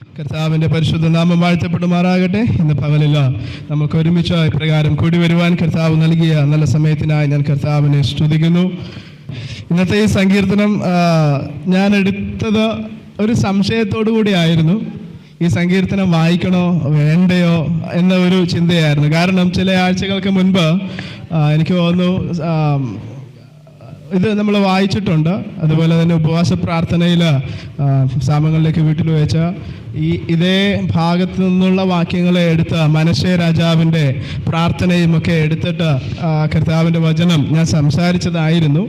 കർത്താവിൻ്റെ പരിശുദ്ധ നാമം വാഴ്ത്തപ്പെടുമാറാകട്ടെ. ഇന്ന് പകലില്ല നമുക്ക് ഒരുമിച്ച് ഇപ്രകാരം കൂടി വരുവാൻ കർത്താവ് നൽകിയ നല്ല സമയത്തിനായി ഞാൻ കർത്താവിനെ സ്തുതിക്കുന്നു. ഇന്നത്തെ ഈ സങ്കീർത്തനം ഞാൻ എടുത്തത് ഒരു സംശയത്തോടു കൂടി ആയിരുന്നു. ഈ സങ്കീർത്തനം വായിക്കണോ വേണ്ടയോ എന്ന ഒരു ചിന്തയായിരുന്നു. കാരണം ചില ആഴ്ചകൾക്ക് മുൻപ് എനിക്ക് തോന്നുന്നു ഇത് നമ്മൾ വായിച്ചിട്ടുണ്ട്. അതുപോലെ തന്നെ ഉപവാസ പ്രാർത്ഥനയിൽ സാമങ്ങളിലേക്ക് വീട്ടിൽ വെച്ച ഇതേ ഭാഗത്തു നിന്നുള്ള വാക്യങ്ങളെ എടുത്ത് മനശ്ശെ രാജാവിൻ്റെ പ്രാർത്ഥനയും ഒക്കെ എടുത്തിട്ട് കർത്താവിൻ്റെ വചനം ഞാൻ സംസാരിച്ചതായിരുന്നു,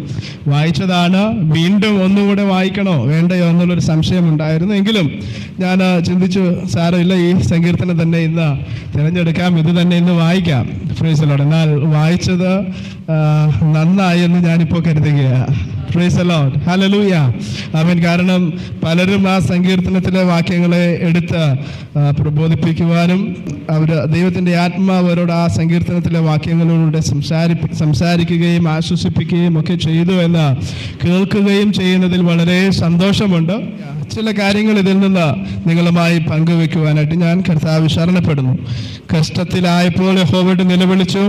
വായിച്ചതാണ്. വീണ്ടും ഒന്നുകൂടെ വായിക്കണോ വേണ്ടയോ എന്നുള്ളൊരു സംശയം ഉണ്ടായിരുന്നു. എങ്കിലും ഞാൻ ചിന്തിച്ചു, സാരമില്ല, ഈ സങ്കീർത്തനം തന്നെ ഇന്ന് തിരഞ്ഞെടുക്കാം, ഇത് തന്നെ ഇന്ന് വായിക്കാം. Praise the Lord. എന്നാൽ വായിച്ചത് നന്നായി എന്ന് ഞാനിപ്പോൾ കരുതുകയാണ്. Praise the Lord. ഹല്ലേലൂയ. ആമേൻ. കാരണം പലരും ആ സങ്കീർത്തനത്തിലെ വാക്യങ്ങളെ എടുത്ത് പ്രബോധിപ്പിക്കുവാനും ദൈവത്തിൻ്റെ ആത്മാവ് അവരോട് ആ സങ്കീർത്തനത്തിലെ വാക്യങ്ങളിലൂടെ സംസാരിക്കുകയും ആശ്വസിപ്പിക്കുകയും ഒക്കെ ചെയ്തു എന്ന് കേൾക്കുകയും ചെയ്യുന്നതിൽ വളരെ സന്തോഷമുണ്ട്. ചില കാര്യങ്ങൾ ഇതിൽ നിന്ന് നിങ്ങളുമായി പങ്കുവെക്കുവാനായിട്ട് ഞാൻ കർത്താവ് ശരണപ്പെടുന്നു. കഷ്ടത്തിലായപ്പോൾ യഹോവയോട് നിലവിളിച്ചു,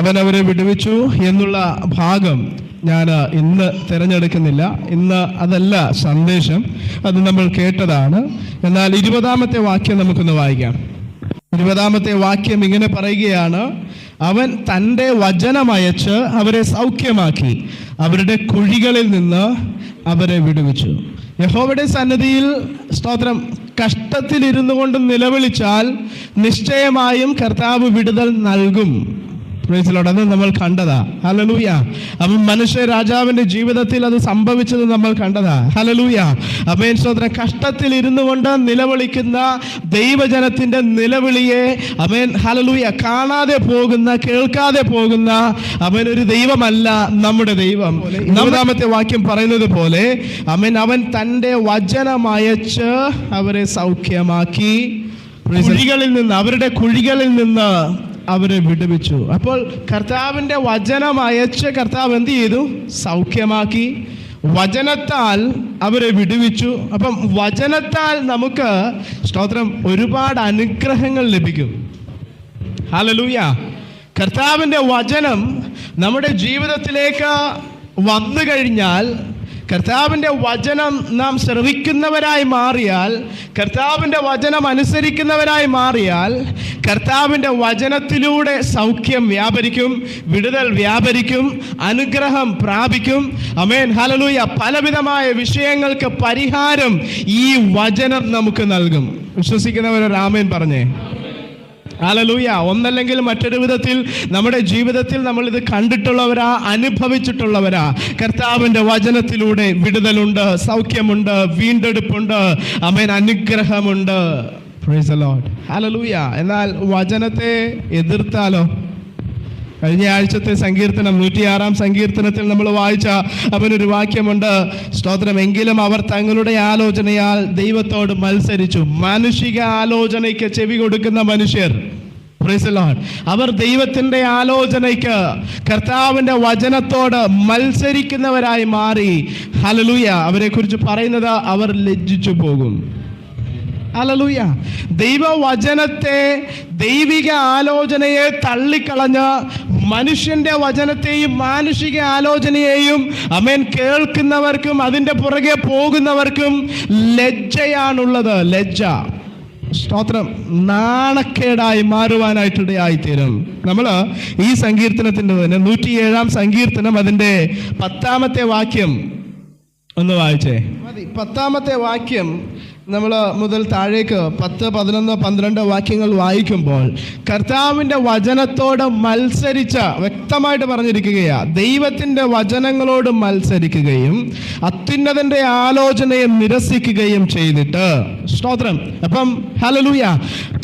അവൻ അവരെ വിടുവിച്ചു എന്നുള്ള ഭാഗം ഞാൻ ഇന്ന് തിരഞ്ഞെടുക്കുന്നില്ല. ഇന്ന് അതല്ല സന്ദേശം, അത് നമ്മൾ കേട്ടതാണ്. എന്നാൽ 20-ാമത്തെ വാക്യം നമുക്കൊന്ന് വായിക്കാം. 20-ാമത്തെ വാക്യം ഇങ്ങനെ പറയുകയാണ്: അവൻ തൻ്റെ വചനമയച്ച് അവരെ സൗഖ്യമാക്കി, അവരുടെ കുഴികളിൽ നിന്ന് അവരെ വിടുവിച്ചു. യഹോവയുടെ സന്നിധിയിൽ സ്തോത്രം, കഷ്ടത്തിലിരുന്നു കൊണ്ട് നിലവിളിച്ചാൽ നിശ്ചയമായും കർത്താവ് വിടുതൽ നൽകും. അത് നമ്മൾ കണ്ടതാ. ഹല്ലേലൂയ. അവൻ മനുഷ്യ രാജാവിന്റെ ജീവിതത്തിൽ അത് സംഭവിച്ചത് നമ്മൾ കണ്ടതാ. ഹല്ലേലൂയ. അമേൻ. സ്തോത്രം. കഷ്ടത്തിൽ ഇരുന്നു കൊണ്ട് നിലവിളിക്കുന്ന ദൈവജനത്തിന്റെ നിലവിളിയെ അമേൻ ഹല്ലേലൂയ കാണാതെ പോകുന്ന, കേൾക്കാതെ പോകുന്ന അവൻ ഒരു ദൈവമല്ല നമ്മുടെ ദൈവം. 9-ാമത്തെ വാക്യം പറയുന്നത് പോലെ അമേൻ, അവൻ തൻ്റെ വചനമയച്ച് അവരെ സൗഖ്യമാക്കി, അവരുടെ കുഴികളിൽ നിന്ന് അവരെ വിടുവിച്ചു. അപ്പോൾ കർത്താവിൻ്റെ വചനം അയച്ച് കർത്താവ് എന്ത് ചെയ്തു? സൗഖ്യമാക്കി. വചനത്താൽ അവരെ വിടുവിച്ചു. അപ്പം വചനത്താൽ നമുക്ക് സ്തോത്രം ഒരുപാട് അനുഗ്രഹങ്ങൾ ലഭിക്കും. ഹല്ലേലൂയ. കർത്താവിൻ്റെ വചനം നമ്മുടെ ജീവിതത്തിലേക്ക് വന്നു കഴിഞ്ഞാൽ, കർത്താവിൻ്റെ വചനം നാം ശ്രവിക്കുന്നവരായി മാറിയാൽ, കർത്താവിൻ്റെ വചനം അനുസരിക്കുന്നവരായി മാറിയാൽ, കർത്താവിൻ്റെ വചനത്തിലൂടെ സൗഖ്യം വ്യാപരിക്കും, വിടുതൽ വ്യാപരിക്കും, അനുഗ്രഹം പ്രാപിക്കും. ആമേൻ. ഹല്ലേലൂയ. പലവിധമായ വിഷയങ്ങൾക്ക് പരിഹാരം ഈ വചനം നമുക്ക് നൽകും. വിശ്വസിക്കുന്നവരൊരു ആമേൻ പറഞ്ഞേ. ഹല്ലേലൂയ. ഒന്നല്ലെങ്കിൽ മറ്റൊരു വിധത്തിൽ നമ്മുടെ ജീവിതത്തിൽ നമ്മൾ ഇത് കണ്ടിട്ടുള്ളവരാ, അനുഭവിച്ചിട്ടുള്ളവരാ. കർത്താവിൻ്റെ വചനത്തിലൂടെ വിടുതലുണ്ട്, സൗഖ്യമുണ്ട്, വീണ്ടെടുപ്പുണ്ട്, ആമേൻ, അനുഗ്രഹമുണ്ട്. Praise the Lord. ഹല്ലേലൂയ. എന്നാൽ വചനത്തെ എതിർത്താലോ? കഴിഞ്ഞ ആഴ്ചത്തെ സങ്കീർത്തനം 106-ാം സങ്കീർത്തനത്തിൽ നമ്മൾ വായിച്ച അവനൊരു വാക്യമുണ്ട്, സ്തോത്രം, എങ്കിലും അവർ തങ്ങളുടെ ആലോചനയാൽ ദൈവത്തോട് മത്സരിച്ചു. മാനുഷിക ആലോചനയ്ക്ക് ചെവി കൊടുക്കുന്ന മനുഷ്യർ, പ്രൈസ് ദി ലോർഡ്, അവർ ദൈവത്തിൻ്റെ ആലോചനയ്ക്ക്, കർത്താവിൻ്റെ വചനത്തോട് മത്സരിക്കുന്നവരായി മാറി. ഹല്ലേലൂയ. അവരെക്കുറിച്ച് പറയുന്നത് അവർ ലജ്ജിച്ചു പോകും. ഹല്ലേലൂയ. ദൈവവചനത്തെ, ദൈവിക ആലോചനയെ തള്ളിക്കളഞ്ഞ് മനുഷ്യന്റെ വചനത്തെയും മാനുഷിക ആലോചനയെയും അമേൻ കേൾക്കുന്നവർക്കും അതിൻ്റെ പുറകെ പോകുന്നവർക്കും ലജ്ജയാണുള്ളത്. ലജ്ജ, സ്തോത്രം, നാണക്കേടായി മാറുവാനായിട്ടിടയായിത്തീരും. നമ്മൾ ഈ സങ്കീർത്തനത്തിൻ്റെ തന്നെ 107-ാം സങ്കീർത്തനം അതിൻ്റെ 10-ാമത്തെ വാക്യം ഒന്ന് വായിച്ചേ. 10-ാമത്തെ വാക്യം നമ്മൾ മുതൽ താഴേക്ക് 10, 11, 12 വാക്യങ്ങൾ വായിക്കുമ്പോൾ കർത്താവിൻ്റെ വചനത്തോട് മത്സരിച്ച, വ്യക്തമായിട്ട് പറഞ്ഞിരിക്കുകയാ, ദൈവത്തിൻ്റെ വചനങ്ങളോട് മത്സരിക്കുകയും അത്യുന്നതൻ്റെ ആലോചനയെ നിരസിക്കുകയും ചെയ്തിട്ട്, സ്തോത്രം. അപ്പം ഹല്ലേലൂയ,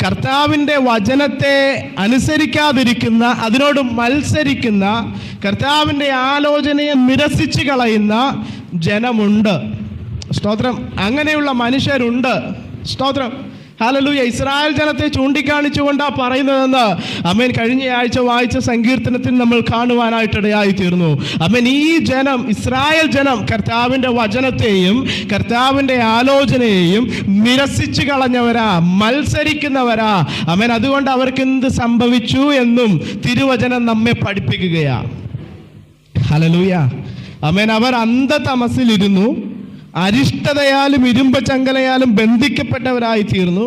കർത്താവിൻ്റെ വചനത്തെ അനുസരിക്കാതിരിക്കുന്ന, അതിനോട് മത്സരിക്കുന്ന, കർത്താവിൻ്റെ ആലോചനയെ നിരസിച്ച് കളയുന്ന ജനമുണ്ട്. സ്തോത്രം. അങ്ങനെയുള്ള മനുഷ്യരുണ്ട്. സ്തോത്രം. ഹല്ലേലൂയ. ഇസ്രായേൽ ജനത്തെ ചൂണ്ടിക്കാണിച്ചുകൊണ്ടാ പറയുന്നതെന്ന് ആമേൻ കഴിഞ്ഞ ആഴ്ച വായിച്ച സങ്കീർത്തനത്തിൽ നമ്മൾ കാണുവാനായിട്ടിടയായി തീർന്നു. ആമേൻ ഈ ജനം, ഇസ്രായേൽ ജനം കർത്താവിൻ്റെ വചനത്തെയും കർത്താവിൻ്റെ ആലോചനയെയും നിരസിച്ചു കളഞ്ഞവരാ, മത്സരിക്കുന്നവരാ. ആമേൻ അതുകൊണ്ട് അവർക്ക് എന്ത് സംഭവിച്ചു എന്നും തിരുവചനം നമ്മെ പഠിപ്പിക്കുകയാ. ഹല്ലേലൂയ. ആമേൻ അവർ അന്ധതമസിലിരുന്നു, അരിഷ്ടതയാലും ഇരുമ്പ് ചങ്ങലയാലും ബന്ധിക്കപ്പെട്ടവരായി തീർന്നു.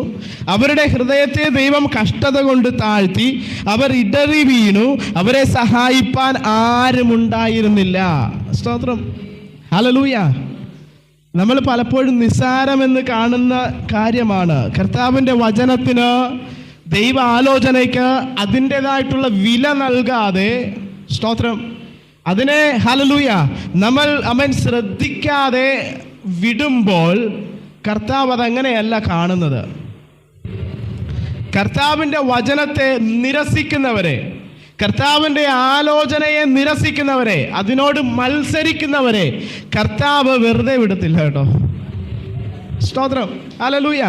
അവരുടെ ഹൃദയത്തെ ദൈവം കഷ്ടത കൊണ്ട് താഴ്ത്തി. അവർ ഇടറി വീണു, അവരെ സഹായിപ്പാൻ ആരുമുണ്ടായിരുന്നില്ല. സ്തോത്രം. ഹല്ലേലൂയ. നമ്മൾ പലപ്പോഴും നിസ്സാരമെന്ന് കാണുന്ന കാര്യമാണ്. കർത്താവിൻ്റെ വചനത്തിന്, ദൈവ ആലോചനയ്ക്ക് അതിൻ്റെതായിട്ടുള്ള വില നൽകാതെ, സ്തോത്രം, അതിനെ ഹല്ലേലൂയ നമ്മൾ ശ്രദ്ധിക്കാതെ വിടുമ്പോൾ കർത്താവ് അതങ്ങനെയല്ല കാണുന്നത്. കർത്താവിൻ്റെ വചനത്തെ നിരസിക്കുന്നവരെ, കർത്താവിൻ്റെ ആലോചനയെ നിരസിക്കുന്നവരെ, അതിനോട് മത്സരിക്കുന്നവരെ കർത്താവ് വെറുതെ വിടത്തില്ല കേട്ടോ. സ്തോത്രം. ഹല്ലേലൂയ.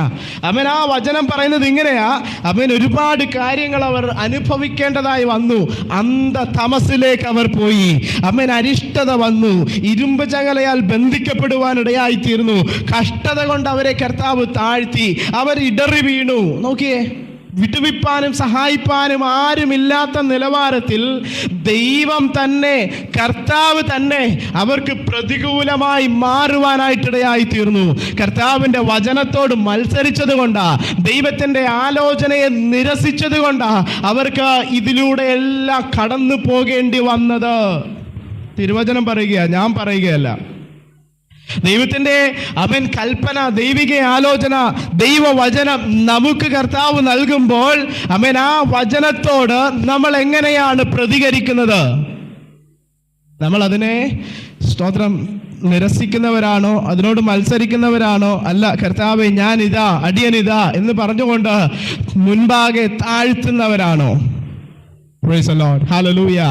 ആമേൻ. ആ വചനം പറയുന്നത് ഇങ്ങനെയാ. ആമേൻ. ഒരുപാട് കാര്യങ്ങൾ അവർ അനുഭവിക്കേണ്ടതായി വന്നു. അന്ധതമസിലേക്ക് അവർ പോയി. ആമേൻ. അരിഷ്ടത വന്നു, ഇരുമ്പ് ചങ്ങലയാൽ ബന്ധിക്കപ്പെടുവാനിടയായി തീർന്നു. കഷ്ടത കൊണ്ട് അവരെ കർത്താവ് താഴ്ത്തി. അവർ ഇടറി വീണു. നോക്കിയേ, വിടുവിപ്പാനും സഹായിപ്പാനും ആരുമില്ലാത്ത നിലവാരത്തിൽ ദൈവം തന്നെ, കർത്താവ് തന്നെ അവർക്ക് പ്രതികൂലമായി മാറുവാനായിട്ടിടയായി തീർന്നു. കർത്താവിൻ്റെ വചനത്തോട് മത്സരിച്ചത് കൊണ്ടാ, ദൈവത്തിൻ്റെ ആലോചനയെ നിരസിച്ചത് കൊണ്ടാ അവർക്ക് ഇതിലൂടെ എല്ലാം കടന്നു പോകേണ്ടി വന്നത്. തിരുവചനം പറയുക, ഞാൻ പറയുകയല്ല. ദൈവത്തിൻ്റെ കൽപ്പന, ദൈവിക ആലോചന, ദൈവവചനം നമുക്ക് കർത്താവ് നൽകുമ്പോൾ ആ വചനത്തോട് നമ്മൾ എങ്ങനെയാണ് പ്രതികരിക്കുന്നത്? നമ്മൾ അതിനെ, സ്തോത്രം, നിരസിക്കുന്നവരാണോ, അതിനോട് മത്സരിക്കുന്നവരാണോ? അല്ല, കർത്താവേ ഞാനിതാ, അടിയനിതാ എന്ന് പറഞ്ഞുകൊണ്ട് മുൻപാകെ താഴ്ത്തുന്നവരാണോ? Praise the Lord. Hallelujah.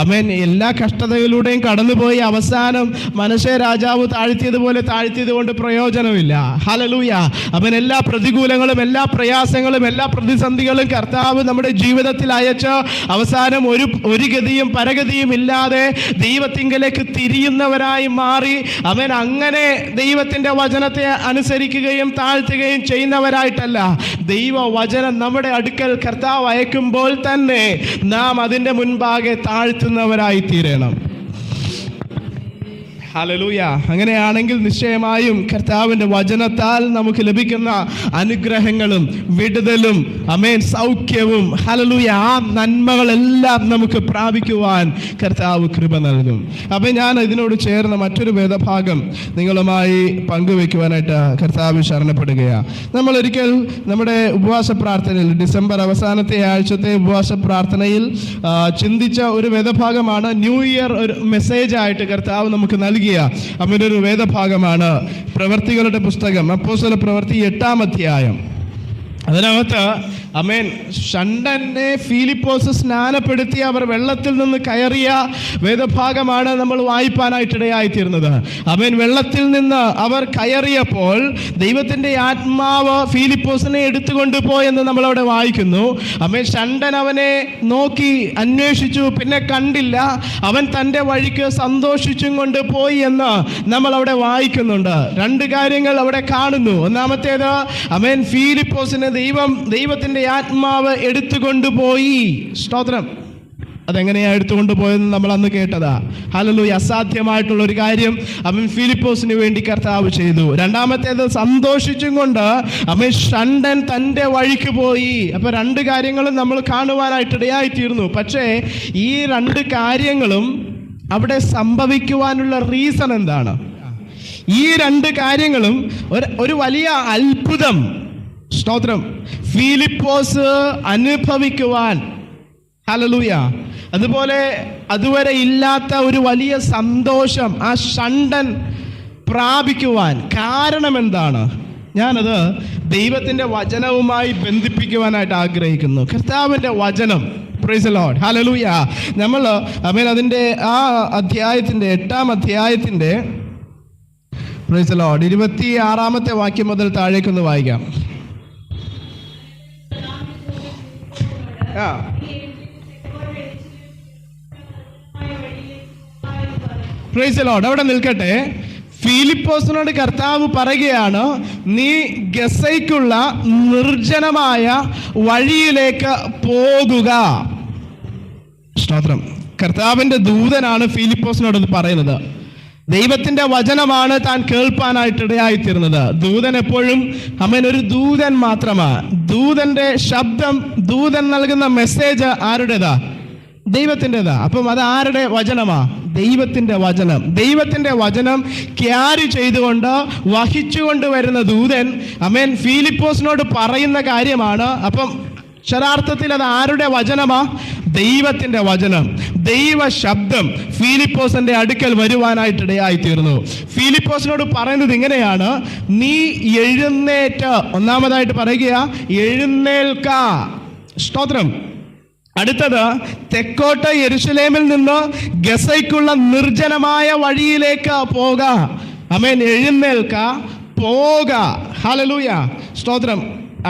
ആമേൻ. എല്ലാ കഷ്ടതയിലൂടെയും കടന്നുപോയി അവസാനം മനശ്ശെ രാജാവ് താഴ്ത്തിയതുപോലെ താഴ്ത്തിയത് കൊണ്ട് പ്രയോജനമില്ല. ഹല്ലേലൂയ. ആമേൻ. എല്ലാ പ്രതികൂലങ്ങളും, എല്ലാ പ്രയാസങ്ങളും, എല്ലാ പ്രതിസന്ധികളും കർത്താവ് നമ്മുടെ ജീവിതത്തിൽ അയച്ച് അവസാനം ഒരു ഗതിയും പരഗതിയും ഇല്ലാതെ ദൈവത്തിങ്കലേക്ക് തിരിയുന്നവരായി മാറി. ആമേൻ. അങ്ങനെ ദൈവത്തിൻ്റെ വചനത്തെ അനുസരിക്കുകയും താഴ്ത്തുകയും ചെയ്യുന്നവരായിട്ടല്ല, ദൈവവചനം നമ്മുടെ അടുക്കൽ കർത്താവ് അയക്കുമ്പോൾ തന്നെ നാം അതിൻ്റെ മുൻപാകെ താഴ്ത്തുന്നവരായി തീരണം. ഹല്ലേലൂയ. അങ്ങനെയാണെങ്കിൽ നിശ്ചയമായും കർത്താവിൻ്റെ വചനത്താൽ നമുക്ക് ലഭിക്കുന്ന അനുഗ്രഹങ്ങളും വിടുതലും സൗഖ്യവും ഹല്ലേലൂയ ആ നന്മകളെല്ലാം നമുക്ക് പ്രാപിക്കുവാൻ കർത്താവ് കൃപ നൽകും. അപ്പം ഞാൻ ഇതിനോട് ചേർന്ന മറ്റൊരു വേദഭാഗം നിങ്ങളുമായി പങ്കുവെക്കുവാനായിട്ട് കർത്താവ് ശരണപ്പെടുകയാണ്. നമ്മളൊരിക്കൽ നമ്മുടെ ഉപവാസ പ്രാർത്ഥനയിൽ, ഡിസംബർ അവസാനത്തെ ആഴ്ചത്തെ ഉപവാസ പ്രാർത്ഥനയിൽ ചിന്തിച്ച ഒരു വേദഭാഗമാണ്. ന്യൂ ഇയർ ഒരു മെസ്സേജായിട്ട് കർത്താവ് നമുക്ക് നൽകി ഒരു വേദഭാഗമാണ് പ്രവർത്തികളുടെ പുസ്തകം, അപ്പോസ്തല പ്രവൃത്തി 8-ാം അധ്യായം. അതിനകത്ത് ഷണ്ടനെ ഫിലിപ്പോസ് സ്നാനപ്പെടുത്തി അവർ വെള്ളത്തിൽ നിന്ന് കയറിയ വേദഭാഗമാണ് നമ്മൾ വായിപ്പാനായിട്ടിടയായി തീർന്നത്. വെള്ളത്തിൽ നിന്ന് അവർ കയറിയപ്പോൾ ദൈവത്തിൻ്റെ ആത്മാവ് ഫിലിപ്പോസിനെ എടുത്തുകൊണ്ട് പോയെന്ന് നമ്മളവിടെ വായിക്കുന്നു. ഷണ്ടൻ അവനെ നോക്കി അന്വേഷിച്ചു, പിന്നെ കണ്ടില്ല. അവൻ തൻ്റെ വഴിക്ക് സന്തോഷിച്ചും കൊണ്ട് പോയി എന്ന് നമ്മൾ അവിടെ വായിക്കുന്നുണ്ട്. രണ്ട് കാര്യങ്ങൾ അവിടെ കാണുന്നു. ഒന്നാമത്തേത്, ഫിലിപ്പോസിനെ ദൈവത്തിൻ്റെ ആത്മാവ് എടുത്തുകൊണ്ടുപോയി. സ്തോത്രം. അതെങ്ങനെയാണ് എടുത്തുകൊണ്ടുപോയെന്ന് നമ്മൾ അന്ന് കേട്ടതാ. ഹല്ലേലൂയ. അസാധ്യമായിട്ടുള്ള ഒരു കാര്യം ഫിലിപ്പോസിന് വേണ്ടി കർത്താവ് ചെയ്തു. രണ്ടാമത്തേത്, സന്തോഷിച്ചും കൊണ്ട് ഷണ്ടൻ തൻ്റെ വഴിക്ക് പോയി. അപ്പോൾ രണ്ട് കാര്യങ്ങളും നമ്മൾ കാണുവാനായിട്ടിടയായി തീർന്നു. പക്ഷേ ഈ രണ്ട് കാര്യങ്ങളും അവിടെ സംഭവിക്കുവാനുള്ള റീസൺ എന്താണ്? ഈ രണ്ട് കാര്യങ്ങളും ഒരു വലിയ അത്ഭുതം, സ്തോത്രം, ഫിലിപ്പോസ് അനുഭവിക്കുവാൻ, ഹല്ലേലൂയ, അതുപോലെ അതുവരെ ഇല്ലാത്ത ഒരു വലിയ സന്തോഷം ആ ഷണ്ടൻ പ്രാപിക്കുവാൻ കാരണം എന്താണ്? ഞാനത് ദൈവത്തിൻ്റെ വചനവുമായി ബന്ധിപ്പിക്കുവാനായിട്ട് ആഗ്രഹിക്കുന്നു. കർത്താവിൻ്റെ വചനം, പ്രൈസ് ദി ലോർഡ്, ഹല്ലേലൂയ. നമ്മൾ അതിൻ്റെ ആ അധ്യായത്തിൻ്റെ 8-ാം അധ്യായത്തിൻ്റെ, പ്രൈസ് ദി ലോർഡ്, 26-ാമത്തെ വാക്യം മുതൽ താഴേക്കൊന്ന് വായിക്കാം. ആ, പ്രൈസ് ദി ലോർഡ്. അവിടെ നിൽക്കട്ടെ. ഫിലിപ്പോസിനോട് കർത്താവ് പറയുകയാണ്, നീ ഗസയ്ക്കുള്ള നിർജ്ജനമായ വഴിയിലേക്ക് പോകുക. സ്തോത്രം. കർത്താവിന്റെ ദൂതനാണ് ഫിലിപ്പോസിനോട് ഇത് പറയുന്നത്. ദൈവത്തിന്റെ വചനമാണ് താൻ കേൾപ്പാനായിട്ട് ഇടയായിത്തീർന്നത്. ദൂതൻ എപ്പോഴും ഒരു ദൂതൻ മാത്രമാണ്. ദൂതന്റെ ശബ്ദം, ദൂതൻ നൽകുന്ന മെസ്സേജ് ആരുടേതാ? ദൈവത്തിൻ്റെതാ. അപ്പം അത് ആരുടെ വചനമാ? ദൈവത്തിന്റെ വചനം. ദൈവത്തിന്റെ വചനം ക്യാരി ചെയ്തുകൊണ്ട് വഹിച്ചുകൊണ്ട് വരുന്ന ദൂതൻ ഫിലിപ്പോസിനോട് പറയുന്ന കാര്യമാണ്. അപ്പം അക്ഷരാർത്ഥത്തിൽ അത് ആരുടെ വചനമാ? ദൈവത്തിന്റെ വചനം, ദൈവ ശബ്ദം ഫിലിപ്പോസിന്റെ അടുക്കൽ വരുവാനായിട്ട് ഇടയായിത്തീർന്നു. ഫിലിപ്പോസിനോട് പറയുന്നത് ഇങ്ങനെയാണ്, നീ എഴുന്നേറ്റ്. ഒന്നാമതായിട്ട് പറയുക, എഴുന്നേൽക്ക. സ്തോത്രം. അടുത്തത്, തെക്കോട്ട് യെരുശലേമിൽ നിന്ന് ഗസയ്ക്കുള്ള നിർജ്ജനമായ വഴിയിലേക്ക് പോക. എഴുന്നേൽക്ക, പോക. ഹല്ലേലൂയ, സ്തോത്രം.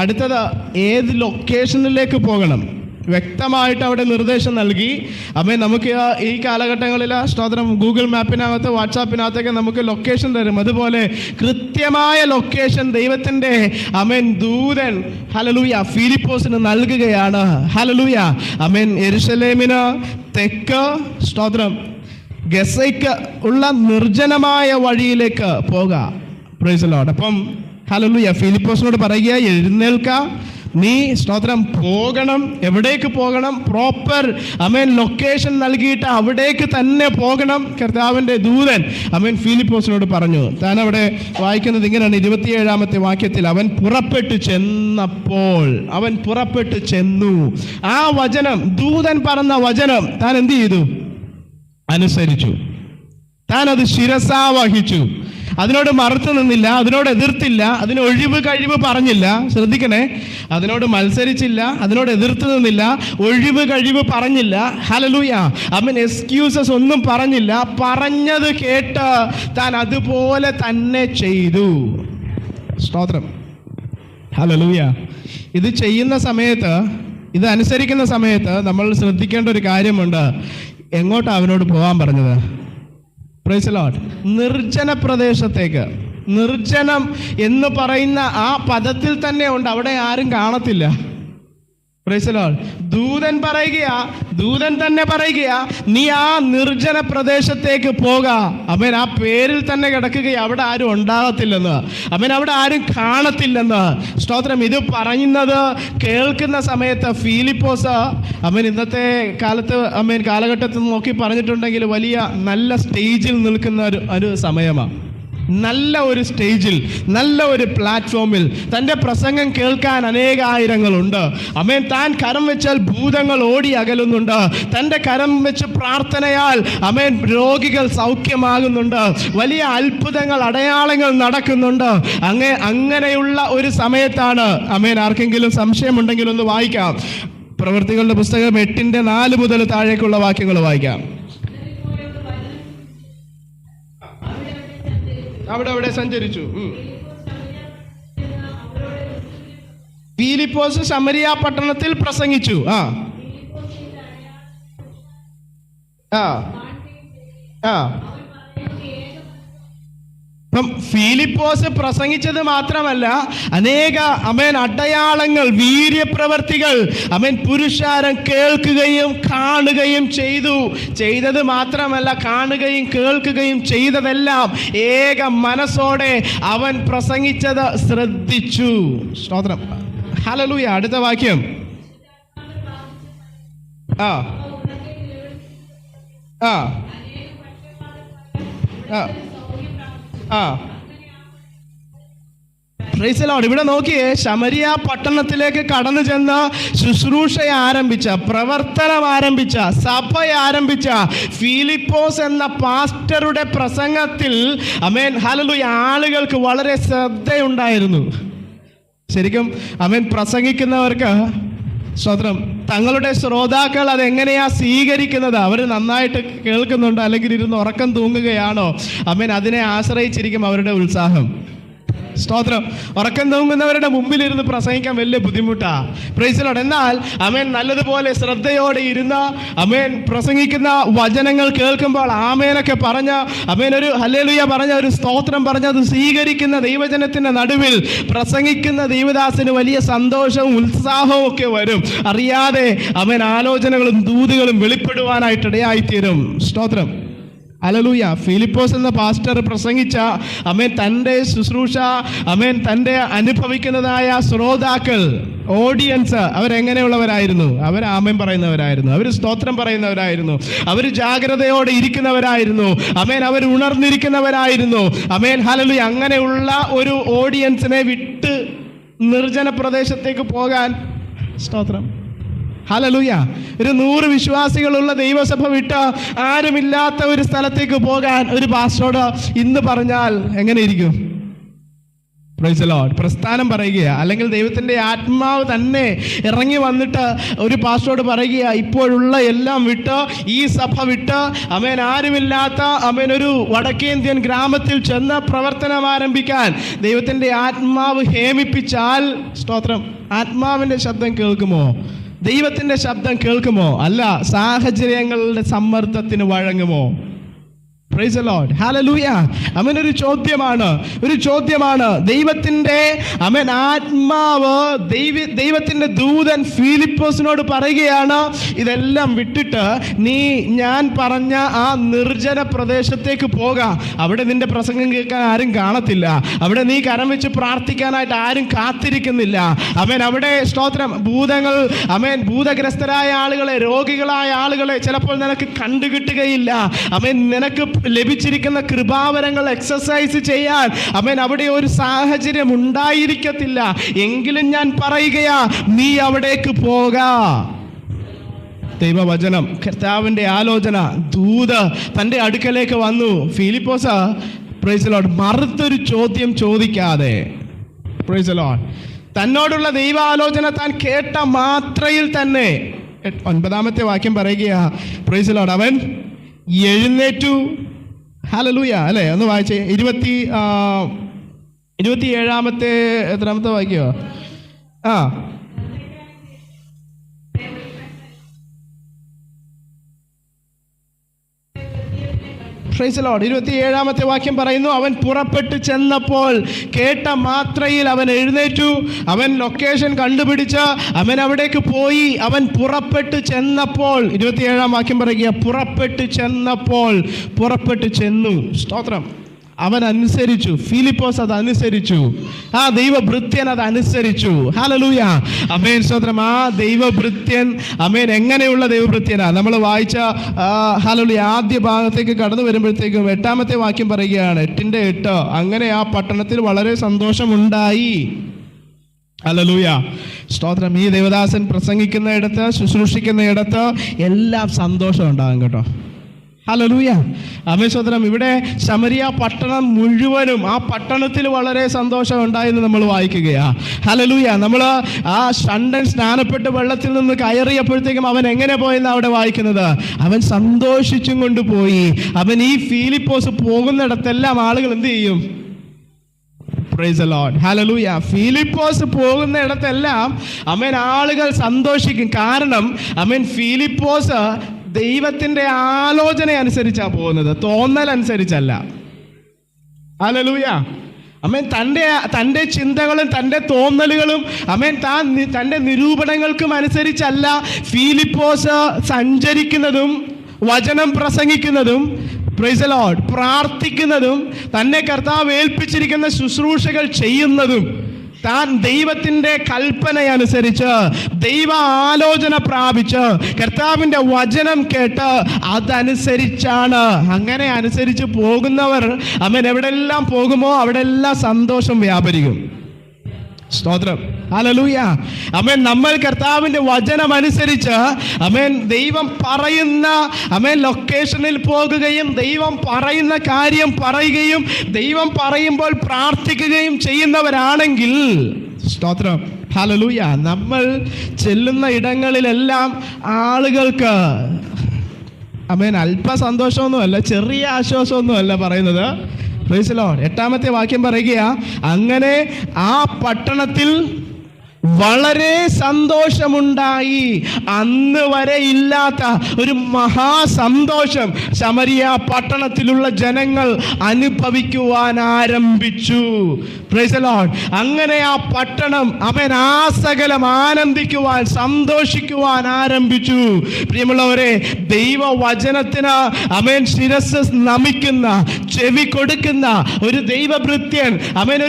അടുത്തത്, ഏത് ലൊക്കേഷനിലേക്ക് പോകണം വ്യക്തമായിട്ട് അവിടെ നിർദ്ദേശം നൽകി. നമുക്ക് ഈ കാലഘട്ടങ്ങളിൽ സ്തോത്രം ഗൂഗിൾ മാപ്പിനകത്ത്, വാട്സാപ്പിനകത്തൊക്കെ നമുക്ക് ലൊക്കേഷൻ തരും. അതുപോലെ കൃത്യമായ ലൊക്കേഷൻ ദൈവത്തിൻ്റെ ദൂതൻ ഹല്ലേലൂയ ഫിലിപ്പോസിന് നൽകുകയാണ്. ഹല്ലേലൂയ. യെരുശലേമിന് തെക്ക്, സ്തോത്രം, ഗസയ്ക്ക് ഉള്ള നിർജ്ജനമായ വഴിയിലേക്ക് പോകാം. Price the Lord. അപ്പം ഹല്ലേലൂയ ഫിലിപ്പോസിനോട് പറയുക, എഴുന്നേൽക്ക, നീ സ്തോത്രം പോകണം. എവിടേക്ക് പോകണം? പ്രോപ്പർ ലൊക്കേഷൻ നൽകിയിട്ട് അവിടേക്ക് തന്നെ പോകണം. കർത്താവിൻ്റെ ദൂതൻ ഫിലിപ്പോസിനോട് പറഞ്ഞു. താൻ അവിടെ വായിക്കുന്നത് ഇങ്ങനെയാണ്, 27-ാമത്തെ വാക്യത്തിൽ, അവൻ പുറപ്പെട്ടു ചെന്നപ്പോൾ, അവൻ പുറപ്പെട്ടു ചെന്നു. ആ വചനം, ദൂതൻ പറഞ്ഞ വചനം താൻ എന്ത് ചെയ്തു? അനുസരിച്ചു. താൻ അത് ശിരസാ വഹിച്ചു. അതിനോട് മറുത്തു നിന്നില്ല, അതിനോട് എതിർത്തില്ല, അതിന് ഒഴിവ് കഴിവ് പറഞ്ഞില്ല. ശ്രദ്ധിക്കണേ, അതിനോട് മത്സരിച്ചില്ല, അതിനോട് എതിർത്ത് നിന്നില്ല, ഒഴിവ് കഴിവ് പറഞ്ഞില്ല. ഹല്ലേലൂയ. എക്സ്ക്യൂസസ് ഒന്നും പറഞ്ഞില്ല. പറഞ്ഞത് കേട്ട് താൻ അതുപോലെ തന്നെ ചെയ്തു. സ്തോത്രം. ഹല്ലേലൂയ. ഇത് ചെയ്യുന്ന സമയത്ത്, ഇത് അനുസരിക്കുന്ന സമയത്ത് നമ്മൾ ശ്രദ്ധിക്കേണ്ട ഒരു കാര്യമുണ്ട്. എങ്ങോട്ടാണ് അവനോട് പോകാൻ പറഞ്ഞത്? Price the Lord. നിർജ്ജന പ്രദേശത്തേക്ക്. നിർജ്ജനം എന്ന് പറയുന്ന ആ പദത്തിൽ തന്നെ ഉണ്ട്, അവിടെ ആരും കാണത്തില്ല. Price the Lord. ദൂതൻ പറയുകയാ, ദൂതൻ തന്നെ പറയുകയാ, നീ ആ നിർജ്ജന പ്രദേശത്തേക്ക് പോക. ആ പേരിൽ തന്നെ കിടക്കുകയാ, അവിടെ ആരും ഉണ്ടാകത്തില്ലെന്ന്. അവിടെ ആരും കാണത്തില്ലെന്ന്. സ്തോത്രം. ഇത് പറയുന്നത് കേൾക്കുന്ന സമയത്ത് ഫിലിപ്പോസ് ഇന്നത്തെ കാലത്ത് കാലഘട്ടത്തിൽ നോക്കി പറഞ്ഞിട്ടുണ്ടെങ്കിൽ വലിയ നല്ല സ്റ്റേജിൽ നിൽക്കുന്ന ഒരു സമയമാണ്. നല്ല ഒരു സ്റ്റേജിൽ, നല്ല ഒരു പ്ലാറ്റ്ഫോമിൽ തൻ്റെ പ്രസംഗം കേൾക്കാൻ അനേകായിരങ്ങളുണ്ട്. താൻ കരം വെച്ചാൽ ഭൂതങ്ങൾ ഓടി അകലുന്നുണ്ട്. തൻ്റെ കരം വെച്ച് പ്രാർത്ഥനയാൽ രോഗികൾ സൗഖ്യമാകുന്നുണ്ട്. വലിയ അത്ഭുതങ്ങൾ, അടയാളങ്ങൾ നടക്കുന്നുണ്ട്. അങ്ങനെയുള്ള ഒരു സമയത്താണ് ആർക്കെങ്കിലും സംശയമുണ്ടെങ്കിൽ ഒന്ന് വായിക്കാം. പ്രവൃത്തികളുടെ പുസ്തകം 8:4 മുതൽ താഴേക്കുള്ള വാക്യങ്ങൾ വായിക്കാം. അവിടെ സഞ്ചരിച്ചു. ഫിലിപ്പോസ് ശമരിയ പട്ടണത്തിൽ പ്രസംഗിച്ചു. ഫിലിപ്പോസ് പ്രസംഗിച്ചത് മാത്രമല്ല, അനേക അടയാളങ്ങൾ, വീര്യപ്രവർത്തികൾ പുരുഷാരം കേൾക്കുകയും കാണുകയും ചെയ്തു. ചെയ്തത് മാത്രമല്ല, കാണുകയും കേൾക്കുകയും ചെയ്തതെല്ലാം ഏക മനസ്സോടെ അവൻ പ്രസംഗിച്ചത് ശ്രദ്ധിച്ചു. സ്തോത്രം. ഹല്ലേലൂയ. അടുത്ത വാക്യം. Price the Lord. ഇവിടെ നോക്കിയേ, ശമരിയ പട്ടണത്തിലേക്ക് കടന്നു ചെന്ന് ശുശ്രൂഷ ആരംഭിച്ച, പ്രവർത്തനം ആരംഭിച്ച, സഭ ആരംഭിച്ച ഫിലിപ്പോസ് എന്ന പാസ്റ്ററുടെ പ്രസംഗത്തിൽ ഹല്ലേലൂയ ആളുകൾക്ക് വളരെ ശ്രദ്ധയുണ്ടായിരുന്നു. ശരിക്കും പ്രസംഗിക്കുന്നവർക്ക് സ്തോത്രം, തങ്ങളുടെ ശ്രോതാക്കൾ അതെങ്ങനെയാ സ്വീകരിക്കുന്നത്, അവർ നന്നായിട്ട് കേൾക്കുന്നുണ്ടോ അല്ലെങ്കിൽ ഇരുന്ന് ഉറക്കം തൂങ്ങുകയാണോ, അതിനെ ആശ്രയിച്ചിരിക്കും അവരുടെ ഉത്സാഹം. സ്തോത്രം. ഉറക്കം തൂങ്ങുന്നവരുടെ മുമ്പിലിരുന്ന് പ്രസംഗിക്കാൻ വലിയ ബുദ്ധിമുട്ടാ. Price the Lord. എന്നാൽ ആമേൻ നല്ലതുപോലെ ശ്രദ്ധയോടെ ഇരുന്ന് ആമേൻ പ്രസംഗിക്കുന്ന വചനങ്ങൾ കേൾക്കുമ്പോൾ ആമേനൊക്കെ പറഞ്ഞ ആമേൻ ഒരു ഹല്ലേലൂയ പറഞ്ഞ ഒരു സ്തോത്രം പറഞ്ഞ് അത് സ്വീകരിക്കുന്ന ദൈവജനത്തിന്റെ നടുവിൽ പ്രസംഗിക്കുന്ന ദൈവദാസന് വലിയ സന്തോഷവും ഉത്സാഹവും ഒക്കെ വരും. അറിയാതെ ആമേൻ ആലോചനകളും ദൂതുകളും വെളിപ്പെടുവാനായിട്ട് ഇടയായിത്തീരും. സ്തോത്രം. ഹല്ലേലൂയ. ഫിലിപ്പോസ് എന്ന പാസ്റ്റർ പ്രസംഗിച്ച ആമേൻ തൻ്റെ ശുശ്രൂഷ ആമേൻ തൻ്റെ അനുഭവിക്കുന്നതായ ശ്രോതാക്കൾ, ഓഡിയൻസ് അവരെങ്ങനെയുള്ളവരായിരുന്നു? അവർ ആമേൻ പറയുന്നവരായിരുന്നു, അവർ സ്തോത്രം പറയുന്നവരായിരുന്നു, അവർ ജാഗ്രതയോടെ ഇരിക്കുന്നവരായിരുന്നു, ആമേൻ അവർ ഉണർന്നിരിക്കുന്നവരായിരുന്നു. Amen hallelujah. അങ്ങനെയുള്ള ഒരു ഓഡിയൻസിനെ വിട്ട് നിർജ്ജന പ്രദേശത്തേക്ക് പോകാൻ, സ്തോത്രം ഹല്ലേലൂയ, ഒരു 100 വിശ്വാസികളുള്ള ദൈവസഭ വിട്ട് ആരുമില്ലാത്ത ഒരു സ്ഥലത്തേക്ക് പോകാൻ ഒരു പാസ്റ്ററോട് ഇന്ന് പറഞ്ഞാൽ എങ്ങനെ ഇരിക്കും? Price the Lord. പ്രസ്ഥാനം പറയുകയാ, അല്ലെങ്കിൽ ദൈവത്തിൻ്റെ ആത്മാവ് തന്നെ ഇറങ്ങി വന്നിട്ട് ഒരു പാസ്റ്ററോട് പറയുകയാ, ഇപ്പോഴുള്ള എല്ലാം വിട്ട്, ഈ സഭ വിട്ട് ആമേൻ ആരുമില്ലാത്ത ആമേൻ ഒരു വടക്കേന്ത്യൻ ഗ്രാമത്തിൽ ചെന്ന് പ്രവർത്തനം ആരംഭിക്കാൻ ദൈവത്തിൻ്റെ ആത്മാവ് ഹേമിപ്പിച്ചാൽ, സ്തോത്രം, ആത്മാവിൻ്റെ ശബ്ദം കേൾക്കുമോ? ദൈവത്തിൻ്റെ ശബ്ദം കേൾക്കുമോ? അല്ല, സാഹചര്യങ്ങളുടെ സമ്മർദ്ദത്തിന് വഴങ്ങുമോ? Praise the Lord. ഹല്ലേലൂയ. ആമേൻ. ഒരു ചോദ്യമാണ്. ദൈവത്തിൻ്റെ ആമേൻ ആത്മാവ് ദൈവത്തിൻ്റെ ദൂതൻ ഫിലിപ്പോസിനോട് പറയുകയാണ്, ഇതെല്ലാം വിട്ടിട്ട് നീ ഞാൻ പറഞ്ഞ ആ നിർജ്ജന പ്രദേശത്തേക്ക് പോകാം. അവിടെ നിന്റെ പ്രസംഗം കേൾക്കാൻ ആരും കാണത്തില്ല, അവിടെ നീ കരം വെച്ച് പ്രാർത്ഥിക്കാനായിട്ട് ആരും കാത്തിരിക്കുന്നില്ല. ആമേൻ. അവിടെ സ്തോത്രം ഭൂതങ്ങൾ ആമേൻ ഭൂതഗ്രസ്തരായ ആളുകളെ, രോഗികളായ ആളുകളെ ചിലപ്പോൾ നിനക്ക് കണ്ടുകിട്ടുകയില്ല. ആമേൻ. നിനക്ക് ലഭിച്ചിരിക്കുന്ന കൃപാവരങ്ങൾ എക്സസൈസ് ചെയ്യാൻ ആമേൻ അവിടെ ഒരു സാഹചര്യം ഉണ്ടായിരിക്കത്തില്ല. എങ്കിലും ഞാൻ പറയുകയാ, നീ അവിടേക്ക് പോകാ. ദൈവവചനം, കർത്താവിൻ്റെ ആലോചന, ദൂത് തൻ്റെ അടുക്കലേക്ക് വന്നു. ഫിലിപ്പോസ് പ്രൈസ് ദി ലോർഡ് മറുത്തൊരു ചോദ്യം ചോദിക്കാതെ, പ്രൈസ് ദി ലോർഡ്, തന്നോടുള്ള ദൈവാലോചന താൻ കേട്ട മാത്രയിൽ തന്നെ 9-ാമത്തെ വാക്യം പറയുകയാ, പ്രൈസ് ദി ലോർഡ്, അവൻ എഴുന്നേറ്റു. ഹല്ലേലൂയ. അല്ലേ? ഒന്ന് വായിച്ചേ. 27-ാമത്തെ എത്രാമത്തെ വാക്യോ? Praise the Lord. 27-ാമത്തെ വാക്യം പറയുന്നു, അവൻ പുറപ്പെട്ട് ചെന്നപ്പോൾ കേട്ട മാത്രയിൽ അവൻ എഴുന്നേറ്റു. അവൻ ലൊക്കേഷൻ കണ്ടുപിടിച്ച് അവൻ അവിടേക്ക് പോയി. അവൻ പുറപ്പെട്ട് ചെന്നപ്പോൾ, 27-ാം വാക്യം പറയുക, പുറപ്പെട്ട് ചെന്നു. സ്തോത്രം. അവൻ അനുസരിച്ചു. ഫിലിപ്പോസ് അത് അനുസരിച്ചു. ആ ദൈവഭൃത്യൻ അത് അനുസരിച്ചു. ഹല്ലേലൂയ. ആമേൻ. സ്തോത്രം. ആ ദൈവഭൃത്യൻ ആമേൻ എങ്ങനെയുള്ള ദൈവഭൃത്യനാ? നമ്മൾ വായിച്ച ഹല്ലേലൂയ ആദ്യ ഭാഗത്തേക്ക് കടന്നു വരുമ്പോഴത്തേക്കും 8-ാമത്തെ വാക്യം പറയുകയാണ്, 8:8, അങ്ങനെ ആ പട്ടണത്തിൽ വളരെ സന്തോഷമുണ്ടായി. ഹല്ലേലൂയ. സ്തോത്രം. ഈ ദേവദാസൻ പ്രസംഗിക്കുന്നിടത്ത്, ശുശ്രൂഷിക്കുന്നിടത്ത് എല്ലാം സന്തോഷം ഉണ്ടാകും കേട്ടോ. ഹല്ലേലൂയ. ആമേൻ. സ്തോത്രം. ഇവിടെ ശമരിയ പട്ടണം മുഴുവനും, ആ പട്ടണത്തിൽ വളരെ സന്തോഷം ഉണ്ടായെന്ന് നമ്മൾ വായിക്കുകയാ. ഹല്ലേലൂയ. നമ്മൾ ആ ഷണ്ടൻ സ്നാനപ്പെട്ട് വെള്ളത്തിൽ നിന്ന് കയറിയപ്പോഴത്തേക്കും അവൻ എങ്ങനെ പോയെന്ന് അവിടെ വായിക്കുന്നത്? അവൻ സന്തോഷിച്ചും കൊണ്ടുപോയി. അവൻ ഈ ഫിലിപ്പോസ് പോകുന്നിടത്തെല്ലാം ആളുകൾ എന്ത് ചെയ്യും? Praise the Lord. ഹല്ലേലൂയ. ഫിലിപ്പോസ് പോകുന്നിടത്തെല്ലാം ആമേൻ ആളുകൾ സന്തോഷിക്കും. കാരണം ആമേൻ ഫിലിപ്പോസ് ദൈവത്തിൻ്റെ ആലോചന അനുസരിച്ചാണ് പോകുന്നത്, തോന്നൽ അനുസരിച്ചല്ല. ഹല്ലേലൂയ. ആമേൻ. തൻ്റെ ചിന്തകളും തൻ്റെ തോന്നലുകളും ആമേൻ തൻ്റെ നിരൂപണങ്ങൾക്കും അനുസരിച്ചല്ല ഫിലിപ്പോസ് സഞ്ചരിക്കുന്നതും വചനം പ്രസംഗിക്കുന്നതും, പ്രൈസ് ദി ലോർഡ്, പ്രാർത്ഥിക്കുന്നതും തന്നെ കർത്താവ് ഏൽപ്പിച്ചിരിക്കുന്ന ശുശ്രൂഷകൾ ചെയ്യുന്നതും. താൻ ദൈവത്തിൻ്റെ കൽപ്പനയനുസരിച്ച്, ദൈവ ആലോചന പ്രാപിച്ച്, കർത്താവിൻ്റെ വചനം കേട്ട് അതനുസരിച്ചാണ്. അങ്ങനെ അനുസരിച്ച് പോകുന്നവർ അവൻ എവിടെല്ലാം പോകുമോ അവിടെല്ലാം സന്തോഷം വ്യാപരിക്കും. സ്തോത്രം. ഹല്ലേലൂയ. ആമേൻ. നമ്മൾ കർത്താവിൻ്റെ വചനം അനുസരിച്ച് ആമേൻ ദൈവം പറയുന്ന ആമേൻ ലൊക്കേഷനിൽ പോകുകയും ദൈവം പറയുന്ന കാര്യം പറയുകയും ദൈവം പറയുമ്പോൾ പ്രാർത്ഥിക്കുകയും ചെയ്യുന്നവരാണെങ്കിൽ, സ്തോത്രം, ഹല്ലേലൂയ, നമ്മൾ ചെല്ലുന്ന ഇടങ്ങളിലെല്ലാം ആളുകൾക്ക് ആമേൻ അല്പ സന്തോഷമൊന്നുമല്ല, ചെറിയ ആശ്വാസമൊന്നുമല്ല പറയുന്നത്. Price the Lord. 8ാമത്തെ വാക്യം പറയുകയാ, അങ്ങനെ ആ പട്ടണത്തിൽ വളരെ സന്തോഷമുണ്ടായി. അന്ന് വരെ ഇല്ലാത്ത ഒരു മഹാസന്തോഷം ശമരിയ പട്ടണത്തിലുള്ള ജനങ്ങൾ അനുഭവിക്കുവാൻ ആരംഭിച്ചു. Price the Lord. അങ്ങനെ ആ പട്ടണം ആസകലം ആനന്ദിക്കുവാൻ, സന്തോഷിക്കുവാൻ ആരംഭിച്ചു. പ്രിയമുള്ളവരെ, ദൈവവചനത്തിന് ശിരസ് നമിക്കുന്ന, ചെവി കൊടുക്കുന്ന ഒരു ദൈവഭൃത്യൻ,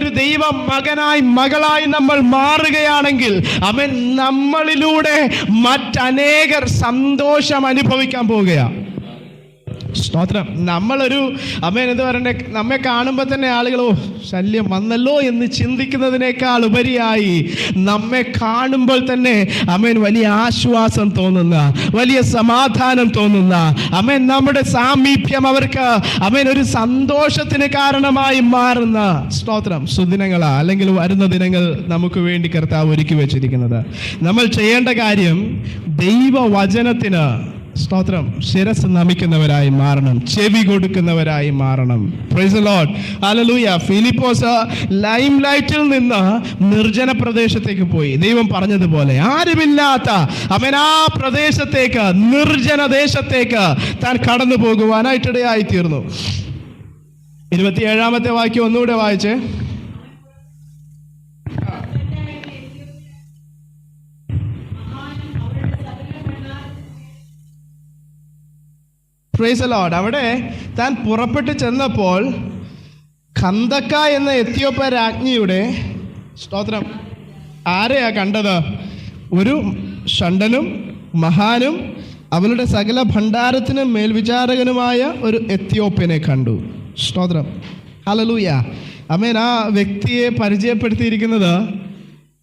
ഒരു ദൈവ മകനായി, മകളായി നമ്മൾ മാറുകയാണെങ്കിൽ നമ്മളിലൂടെ മറ്റനേകർ സന്തോഷം അനുഭവിക്കാൻ പോവുകയാണ്. സ്തോത്രം. നമ്മളൊരു എന്താ പറയണ്ടേ, നമ്മെ കാണുമ്പോൾ തന്നെ ആളുകളോ ശല്യം വന്നല്ലോ എന്ന് ചിന്തിക്കുന്നതിനേക്കാൾ ഉപരിയായി നമ്മെ കാണുമ്പോൾ തന്നെ വലിയ ആശ്വാസം തോന്നുന്ന, വലിയ സമാധാനം തോന്നുന്ന, നമ്മുടെ സാമീപ്യം അവർക്ക് ഒരു സന്തോഷത്തിന് കാരണമായി മാറുന്ന, സ്തോത്രം, സുദിനങ്ങളാ അല്ലെങ്കിൽ വരുന്ന ദിനങ്ങൾ നമുക്ക് വേണ്ടി കർത്താവ് ഒരുക്കി വെച്ചിരിക്കുന്നത്. നമ്മൾ ചെയ്യേണ്ട കാര്യം ദൈവവചനത്തിന്, സ്തോത്രം, ശിരസ് നമിക്കുന്നവരായി മാറണം, ചെവി കൊടുക്കുന്നവരായി മാറണം. Praise the Lord. ഹല്ലേലൂയ. ഫിലിപ്പോസ് ലൈം ലൈറ്റിൽ നിന്ന് നിർജ്ജന പ്രദേശത്തേക്ക് പോയി. ദൈവം പറഞ്ഞതുപോലെ ആരുമില്ലാത്ത ആ പ്രദേശത്തേക്ക്, നിർജ്ജന ദേശത്തേക്ക് താൻ കടന്നു പോകുവാനായിട്ടിടയായി തീർന്നു. 27ാമത്തെ വാക്യം ഒന്നുകൂടെ വായിച്ചേ. Price the Lord. അവിടെ താൻ പുറപ്പെട്ട് ചെന്നപ്പോൾ ഖന്തക്ക എന്ന എത്യോപ്യ രാജ്ഞിയുടെ, സ്തോത്രം, ആരെയാ കണ്ടത്? ഒരു ഷണ്ഡനും മഹാനും അവളുടെ സകല ഭണ്ഡാരത്തിനും മേൽവിചാരകനുമായ ഒരു എത്യോപ്യനെ കണ്ടു. സ്തോത്രം. ഹല്ലേലൂയ. ആ വ്യക്തിയെ പരിചയപ്പെടുത്തിയിരിക്കുന്നത്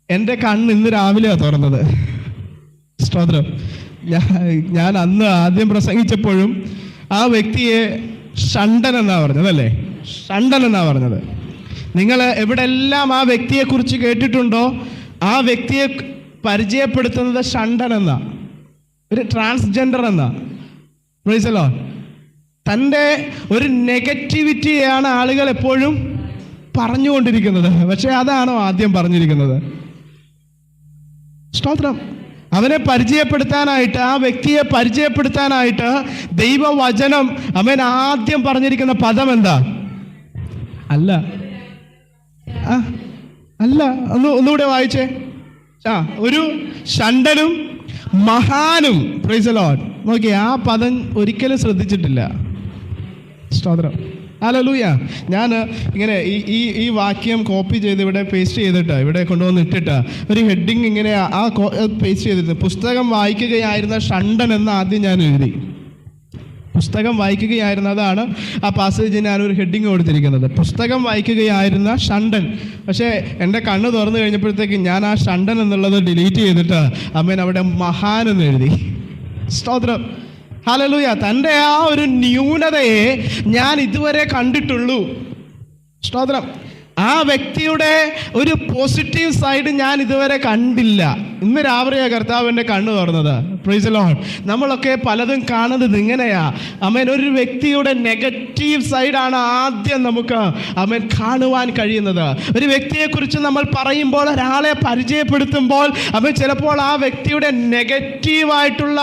എൻ്റെ കണ്ണ് ഇന്ന് രാവിലെയാണ് തുറന്നത്. സ്തോത്രം. ഞാൻ അന്ന് ആദ്യം പ്രസംഗിച്ചപ്പോഴും ആ വ്യക്തിയെ ഷണ്ഡൻ എന്നാ പറഞ്ഞത്, അല്ലേ? ഷണ്ഡൻ എന്നാ പറഞ്ഞത്. നിങ്ങൾ എവിടെല്ലാം ആ വ്യക്തിയെക്കുറിച്ച് കേട്ടിട്ടുണ്ടോ, ആ വ്യക്തിയെ പരിചയപ്പെടുത്തുന്നത് ഷണ്ഡൻ എന്നാ, ഒരു ട്രാൻസ്ജെൻഡർ എന്നാ. Price the Lord. തൻ്റെ ഒരു നെഗറ്റിവിറ്റിയാണ് ആളുകൾ എപ്പോഴും പറഞ്ഞുകൊണ്ടിരിക്കുന്നത്. പക്ഷെ അതാണോ ആദ്യം പറഞ്ഞിരിക്കുന്നത്? സ്തോത്രം. അവനെ പരിചയപ്പെടുത്താനായിട്ട്, ആ വ്യക്തിയെ പരിചയപ്പെടുത്താനായിട്ട് ദൈവവചനം ആദ്യം പറഞ്ഞിരിക്കുന്ന പദം എന്താ? അല്ല, അല്ല. ഒന്നുകൂടെ വായിച്ചേ. ഒരു ഷണ്ഡനും മഹാനും. Praise the Lord. നോക്കി, ആ പദം ഒരിക്കലും ശ്രദ്ധിച്ചിട്ടില്ല. സ്തോത്രം. ഹല്ലേലൂയ. ഞാൻ ഇങ്ങനെ ഈ വാക്യം കോപ്പി ചെയ്ത് ഇവിടെ പേസ്റ്റ് ചെയ്തിട്ട് ഇവിടെ കൊണ്ടുവന്ന് ഇട്ടിട്ട് ഒരു ഹെഡിങ് ഇങ്ങനെ പേസ്റ്റ് ചെയ്തിരുന്നു. പുസ്തകം വായിക്കുകയായിരുന്ന ഷണ്ഡൻ എന്ന് ആദ്യം ഞാൻ എഴുതി. പുസ്തകം വായിക്കുകയായിരുന്നതാണ് ആ പാസേജ് ഞാനൊരു ഹെഡിങ് കൊടുത്തിരിക്കുന്നത്. പുസ്തകം വായിക്കുകയായിരുന്ന ഷണ്ഡൻ. പക്ഷേ എൻ്റെ കണ്ണ് തുറന്നു കഴിഞ്ഞപ്പോഴത്തേക്ക് ഞാൻ ആ ഷണ്ഡൻ എന്നുള്ളത് ഡിലീറ്റ് ചെയ്തിട്ട് അവിടെ മഹാൻ എന്ന് എഴുതി. സ്തോത്രം. ഹല്ലേലൂയ. തൻ്റെ ആ ഒരു ന്യൂനതയെ ഞാൻ ഇതുവരെ കണ്ടിട്ടുള്ളൂ. സ്തോത്രം. ആ വ്യക്തിയുടെ ഒരു പോസിറ്റീവ് സൈഡ് ഞാൻ ഇതുവരെ കണ്ടില്ല. ഇന്ന് രാവിലെയാണ് കർത്താവിൻ്റെ കണ്ണ് തുറന്നത്. Price the Lord. നമ്മളൊക്കെ പലതും കാണുന്നത് ഇങ്ങനെയാ. ഒരു വ്യക്തിയുടെ നെഗറ്റീവ് സൈഡാണ് ആദ്യം നമുക്ക് കാണുവാൻ കഴിയുന്നത്. ഒരു വ്യക്തിയെക്കുറിച്ച് നമ്മൾ പറയുമ്പോൾ, ഒരാളെ പരിചയപ്പെടുത്തുമ്പോൾ ചിലപ്പോൾ ആ വ്യക്തിയുടെ നെഗറ്റീവായിട്ടുള്ള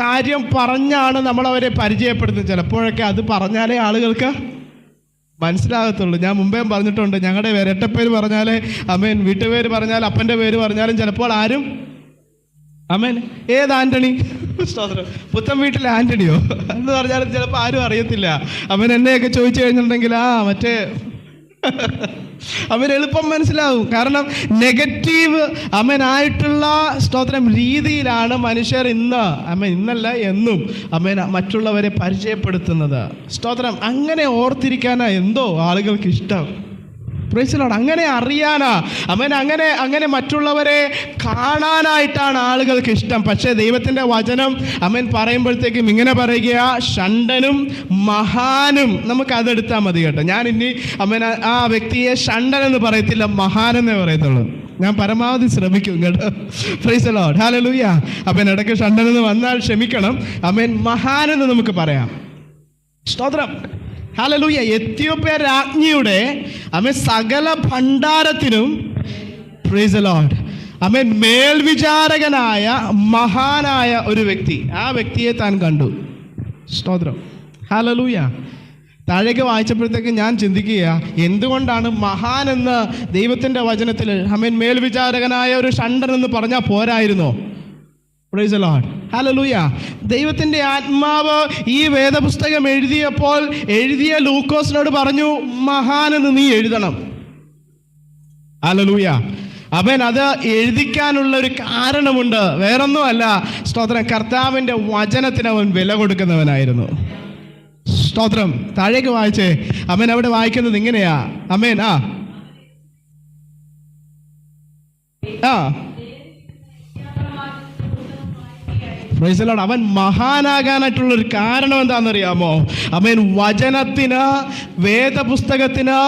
കാര്യം പറഞ്ഞാണ് നമ്മളവരെ പരിചയപ്പെടുത്തുന്നത്. ചിലപ്പോഴൊക്കെ അത് പറഞ്ഞാലേ ആളുകൾക്ക് മനസ്സിലാകത്തുള്ളൂ. ഞാൻ മുമ്പേ പറഞ്ഞിട്ടുണ്ട്, ഞങ്ങളുടെ ഇരട്ടപ്പേര് പറഞ്ഞാലേ വീട്ടുപേര് പറഞ്ഞാൽ, അപ്പൻ്റെ പേര് പറഞ്ഞാലും ചിലപ്പോൾ ആരും ഏത് ആൻ്റണി, പുത്തൻ വീട്ടിലെ ആൻ്റണിയോ എന്ന് പറഞ്ഞാലും ചിലപ്പോൾ ആരും അറിയത്തില്ല. എന്നെയൊക്കെ ചോദിച്ചു കഴിഞ്ഞിട്ടുണ്ടെങ്കിൽ മറ്റേ എളുപ്പം മനസ്സിലാവും. കാരണം നെഗറ്റീവ് ആയിട്ടുള്ള, സ്തോത്രം, രീതിയിലാണ് മനുഷ്യർ ഇന്നല്ല എന്നും മറ്റുള്ളവരെ പരിചയപ്പെടുത്തുന്നത്. സ്തോത്രം. അങ്ങനെ ഓർത്തിരിക്കാനാ എന്തോ ആളുകൾക്ക് ഇഷ്ടം. Price the Lord. അങ്ങനെ അറിയാനാ അങ്ങനെ മറ്റുള്ളവരെ കാണാനായിട്ടാണ് ആളുകൾക്ക് ഇഷ്ടം. പക്ഷേ ദൈവത്തിൻ്റെ വചനം പറയുമ്പോഴത്തേക്കും ഇങ്ങനെ പറയുക, ഷണ്ഡനും മഹാനും. നമുക്ക് അതെടുത്താൽ മതി കേട്ടോ. ഞാൻ ഇനി ആ വ്യക്തിയെ ഷണ്ഡൻ എന്ന് പറയത്തില്ല, മഹാനെന്നേ പറയത്തുള്ളൂ. ഞാൻ പരമാവധി ശ്രമിക്കും കേട്ടോ. Price the Lord. ഹല്ലേലൂയ. ഇടയ്ക്ക് ഷണ്ഡൻ എന്ന് വന്നാൽ ക്ഷമിക്കണം. മഹാനെന്ന് നമുക്ക് പറയാം. സ്തോത്രം. ഹല്ലേലൂയ. എത്യോപ്യ രാജ്ഞിയുടെ സകല ഭണ്ഡാരത്തിനും പ്രൈസ് ദി ലോർഡ് മേൽവിചാരകനായ മഹാനായ ഒരു വ്യക്തി, ആ വ്യക്തിയെ താൻ കണ്ടു. സ്തോത്രം. ഹല്ലേലൂയ. താഴേക്ക് വായിച്ചപ്പോഴത്തേക്ക് ഞാൻ ചിന്തിക്കുക, എന്തുകൊണ്ടാണ് മഹാൻ എന്ന് ദൈവത്തിൻ്റെ വചനത്തിൽ മേൽവിചാരകനായ ഒരു ഷണ്ടൻ എന്ന് പറഞ്ഞാൽ പോരായിരുന്നോ? Praise the Lord. ഹല്ലേലൂയ. ദൈവത്തിൻ്റെ ആത്മാവ് ഈ വേദപുസ്തകം എഴുതിയപ്പോൾ എഴുതിയ ലൂക്കോസിനോട് പറഞ്ഞു, മഹാൻ എന്ന് നീ എഴുതണം. ഹല്ലേലൂയ. അത് എഴുതിക്കാനുള്ള ഒരു കാരണമുണ്ട്, വേറൊന്നുമല്ല. സ്തോത്രം. കർത്താവിൻ്റെ വചനത്തിന് അവൻ വില കൊടുക്കുന്നവനായിരുന്നു. സ്തോത്രം. താഴേക്ക് വായിച്ചേ. അവിടെ വായിക്കുന്നത് ഇങ്ങനെയാ. Price the Lord. അവൻ മഹാനാകാനായിട്ടുള്ളൊരു കാരണം എന്താണെന്നറിയാമോ? വചനത്തിന്, വേദപുസ്തകത്തിന്,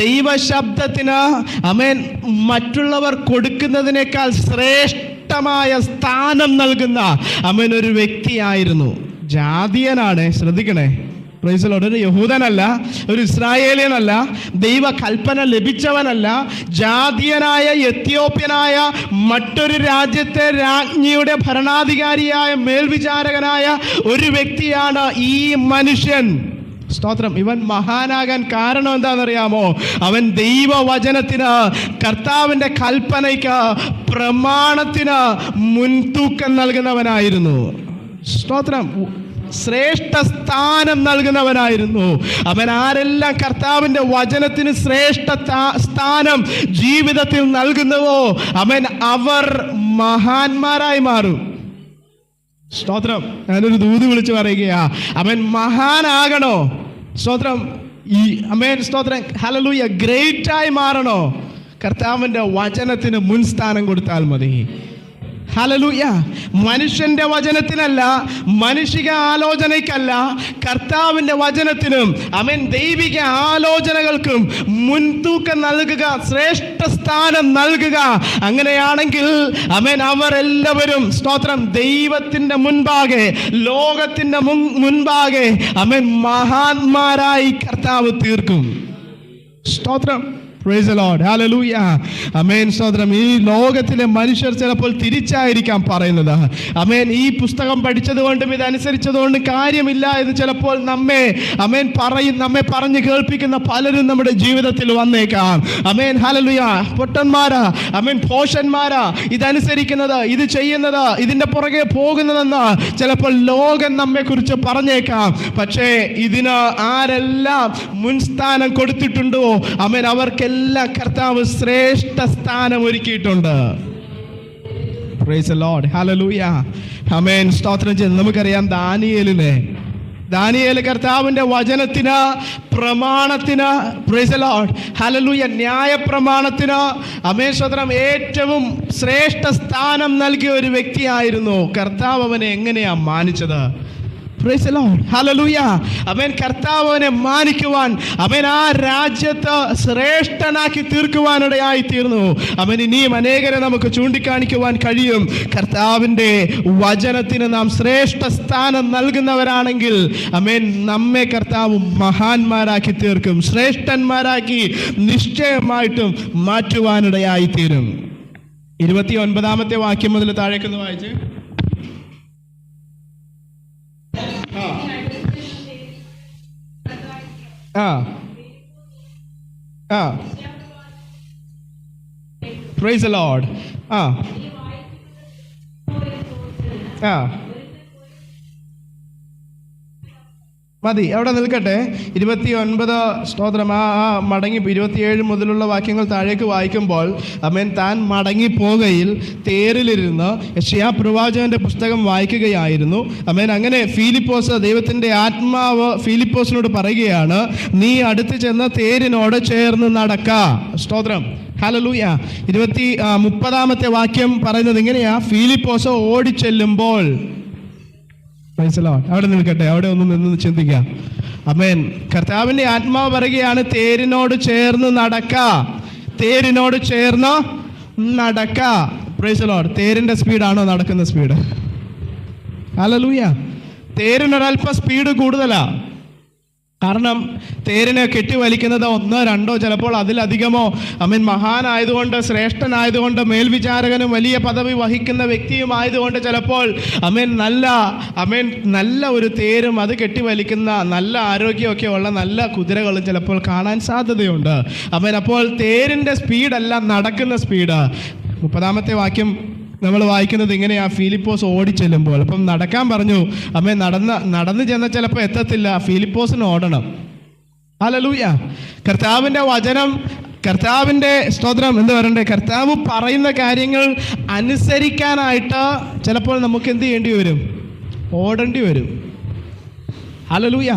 ദൈവശബ്ദത്തിന് മറ്റുള്ളവർ കൊടുക്കുന്നതിനേക്കാൾ ശ്രേഷ്ഠമായ സ്ഥാനം നൽകുന്ന ഒരു വ്യക്തിയായിരുന്നു. ജാതീയനാണ്, ശ്രദ്ധിക്കണേ. Price the Lord. ഒരു യഹൂദനല്ല, ഒരു ഇസ്രായേലിയനല്ല, ദൈവ കൽപ്പന ലഭിച്ചവനല്ല, ജാതീയനായ എത്യോപ്യനായ മറ്റൊരു രാജ്യത്തെ രാജ്ഞിയുടെ ഭരണാധികാരിയായ മേൽവിചാരകനായ ഒരു വ്യക്തിയാണ് ഈ മനുഷ്യൻ. സ്തോത്രം. ഇവൻ മഹാനാകാൻ കാരണം എന്താണെന്നറിയാമോ? അവൻ ദൈവവചനത്തിന്, കർത്താവിൻ്റെ കൽപ്പനയ്ക്ക്, പ്രമാണത്തിന് മുൻതൂക്കം നൽകുന്നവനായിരുന്നു. സ്തോത്രം. ശ്രേഷ്ഠ സ്ഥാനം നൽകുന്നവനായിരുന്നു അവൻ. ആരെല്ലാം കർത്താവിൻ്റെ വചനത്തിന് ശ്രേഷ്ഠ സ്ഥാനം ജീവിതത്തിൽ നൽകുന്നുവോ അവർ മഹാന്മാരായി മാറും. സ്തോത്രം. ഞാനൊരു ദൂത് വിളിച്ചു പറയുകയാ, അവൻ മഹാനാകണോ? സ്തോത്രം. സ്തോത്രം. ഹല്ലേലൂയ. ഗ്രേറ്റായി മാറണോ? കർത്താവിൻ്റെ വചനത്തിന് മുൻസ്ഥാനം കൊടുത്താൽ മതി. ഹല്ലേലൂയ. മനുഷ്യന്റെ വചനത്തിനല്ല, മാനുഷിക ആലോചനയ്ക്കല്ല, കർത്താവിൻ്റെ വചനത്തിനും ദൈവിക ആലോചനകൾക്കും മുൻതൂക്കം നൽകുക, ശ്രേഷ്ഠ സ്ഥാനം നൽകുക. അങ്ങനെയാണെങ്കിൽ അവരെല്ലാവരും സ്തോത്രം ദൈവത്തിൻ്റെ മുൻപാകെ, ലോകത്തിൻ്റെ മുൻപാകെ മഹാന്മാരായി കർത്താവ് തീർക്കും. സ്തോത്രം. Praise the Lord. Hallelujah. Amen. സ്തോത്രം. ഈ ലോകത്തിലെ മനുഷ്യർ ചിലപ്പോൾ തിരിച്ചായിരിക്കാം പറയുന്നത്. ഈ പുസ്തകം പഠിച്ചതുകൊണ്ടും ഇതനുസരിച്ചതുകൊണ്ടും കാര്യമില്ല എന്ന് ചിലപ്പോൾ നമ്മെ പറഞ്ഞ് കേൾപ്പിക്കുന്ന പലരും നമ്മുടെ ജീവിതത്തിൽ വന്നേക്കാം. ഹല്ലേലൂയ. പൊട്ടന്മാരാ, പോഷന്മാരാ, ഇതനുസരിക്കുന്നത്, ഇത് ചെയ്യുന്നത്, ഇതിൻ്റെ പുറകെ പോകുന്നതെന്ന് ചിലപ്പോൾ ലോകം നമ്മെ കുറിച്ച് പറഞ്ഞേക്കാം. പക്ഷേ ഇതിന് ആരെല്ലാം മുൻസ്ഥാനം കൊടുത്തിട്ടുണ്ടോ അവർക്ക് എല്ലാ കർത്താവ് ശ്രേഷ്ഠ സ്ഥാനം ഒരുക്കിയിട്ടുണ്ട്. Price the Lord. ഹല്ലേലൂയ. ആമേൻ. സ്തോത്രം ചെയ്ത് നമുക്കറിയാം ദാനിയേൽ കർത്താവിൻ്റെ വചനത്തിന്, പ്രമാണത്തിന്, പ്രൈസ് ദി ലോർഡ്, ഹല്ലേലൂയ, ന്യായപ്രമാണത്തിന് സ്തോത്രം ഏറ്റവും ശ്രേഷ്ഠ സ്ഥാനം നൽകിയ ഒരു വ്യക്തിയായിരുന്നു. കർത്താവ് അവനെ എങ്ങനെയാ മാനിച്ചത്? Praise the Lord. ഹല്ലേലൂയ. കർത്താവ് അവനെ മാനിക്കുവാൻ, ആ രാജ്യത്ത് ശ്രേഷ്ഠനാക്കി തീർക്കുവാനിടയായി തീർന്നു. ഇനിയും അനേകരെ നമുക്ക് ചൂണ്ടിക്കാണിക്കുവാൻ കഴിയും. കർത്താവിൻ്റെ വചനത്തിന് നാം ശ്രേഷ്ഠ സ്ഥാനം നൽകുന്നവരാണെങ്കിൽ നമ്മെ കർത്താവ് മഹാന്മാരാക്കി തീർക്കും, ശ്രേഷ്ഠന്മാരാക്കി നിശ്ചയമായിട്ടും മാറ്റുവാനിടയായി തീരും. 29-ാമത്തെ വാക്യം മുതൽ താഴേക്കൊന്ന് വായിച്ച്. Praise the Lord. മതി, അവിടെ നിൽക്കട്ടെ. 29 സ്തോത്രം. മടങ്ങി 27 മുതലുള്ള വാക്യങ്ങൾ താഴേക്ക് വായിക്കുമ്പോൾ താൻ മടങ്ങിപ്പോകയിൽ തേരിലിരുന്ന് യെശയ്യാ പ്രവാചകന്റെ പുസ്തകം വായിക്കുകയായിരുന്നു. അങ്ങനെ ഫിലിപ്പോസ്, ദൈവത്തിൻ്റെ ആത്മാവ് ഫിലിപ്പോസിനോട് പറയുകയാണ്, നീ അടുത്ത് ചെന്ന് തേരിനോട് ചേർന്ന് നടക്ക. സ്തോത്രം. ഹല്ലേലൂയ. 30-ാമത്തെ വാക്യം പറയുന്നത് ഇങ്ങനെയാ, ഫിലിപ്പോസ് ഓടിച്ചെല്ലുമ്പോൾ. അവിടെ നിൽക്കട്ടെ, അവിടെ ഒന്ന് നിന്ന് ചിന്തിക്കാം. കർത്താവിൻ്റെ ആത്മാവ് പറയുകയാണ്, തേരിനോട് ചേർന്ന് നടക്ക, തേരിനോട് ചേർന്ന് നടക്ക. Praise the Lord. തേരിൻ്റെ സ്പീഡാണോ നടക്കുന്ന സ്പീഡ്? ഹല്ലേലൂയ. തേരിനൊരല്പ സ്പീഡ് കൂടുതലാ. കാരണം തേരിനെ കെട്ടിവലിക്കുന്നത് 1, 2 ചിലപ്പോൾ അതിലധികമോ മഹാനായതുകൊണ്ട്, ശ്രേഷ്ഠനായതുകൊണ്ട്, മേൽവിചാരകനും വലിയ പദവി വഹിക്കുന്ന വ്യക്തിയുമായതുകൊണ്ട് ചിലപ്പോൾ നല്ല ഒരു തേരും അത് കെട്ടിവലിക്കുന്ന നല്ല ആരോഗ്യമൊക്കെ ഉള്ള നല്ല കുതിരകളും ചിലപ്പോൾ കാണാൻ സാധ്യതയുണ്ട്. അപ്പോൾ തേരിൻ്റെ സ്പീഡല്ല, നടക്കുന്ന സ്പീഡ്. 30-ാമത്തെ വാക്യം നമ്മൾ വായിക്കുന്നത് ഇങ്ങനെയാ: ഫിലിപ്പോസ് ഓടിച്ചെല്ലുമ്പോൾ. അപ്പം നടക്കാൻ പറഞ്ഞു. നടന്ന് ചെന്ന ചിലപ്പോൾ എത്തത്തില്ല, ഫിലിപ്പോസിന് ഓടണം. ഹല്ലേലൂയ. കർത്താവിൻ്റെ വചനം, കർത്താവിൻ്റെ സ്തോത്രം എന്ത് പറയണ്ടേ, കർത്താവ് പറയുന്ന കാര്യങ്ങൾ അനുസരിക്കാനായിട്ട് ചിലപ്പോൾ നമുക്ക് എന്ത് ചെയ്യേണ്ടി വരും? ഓടേണ്ടി വരും. ഹല്ലേലൂയ.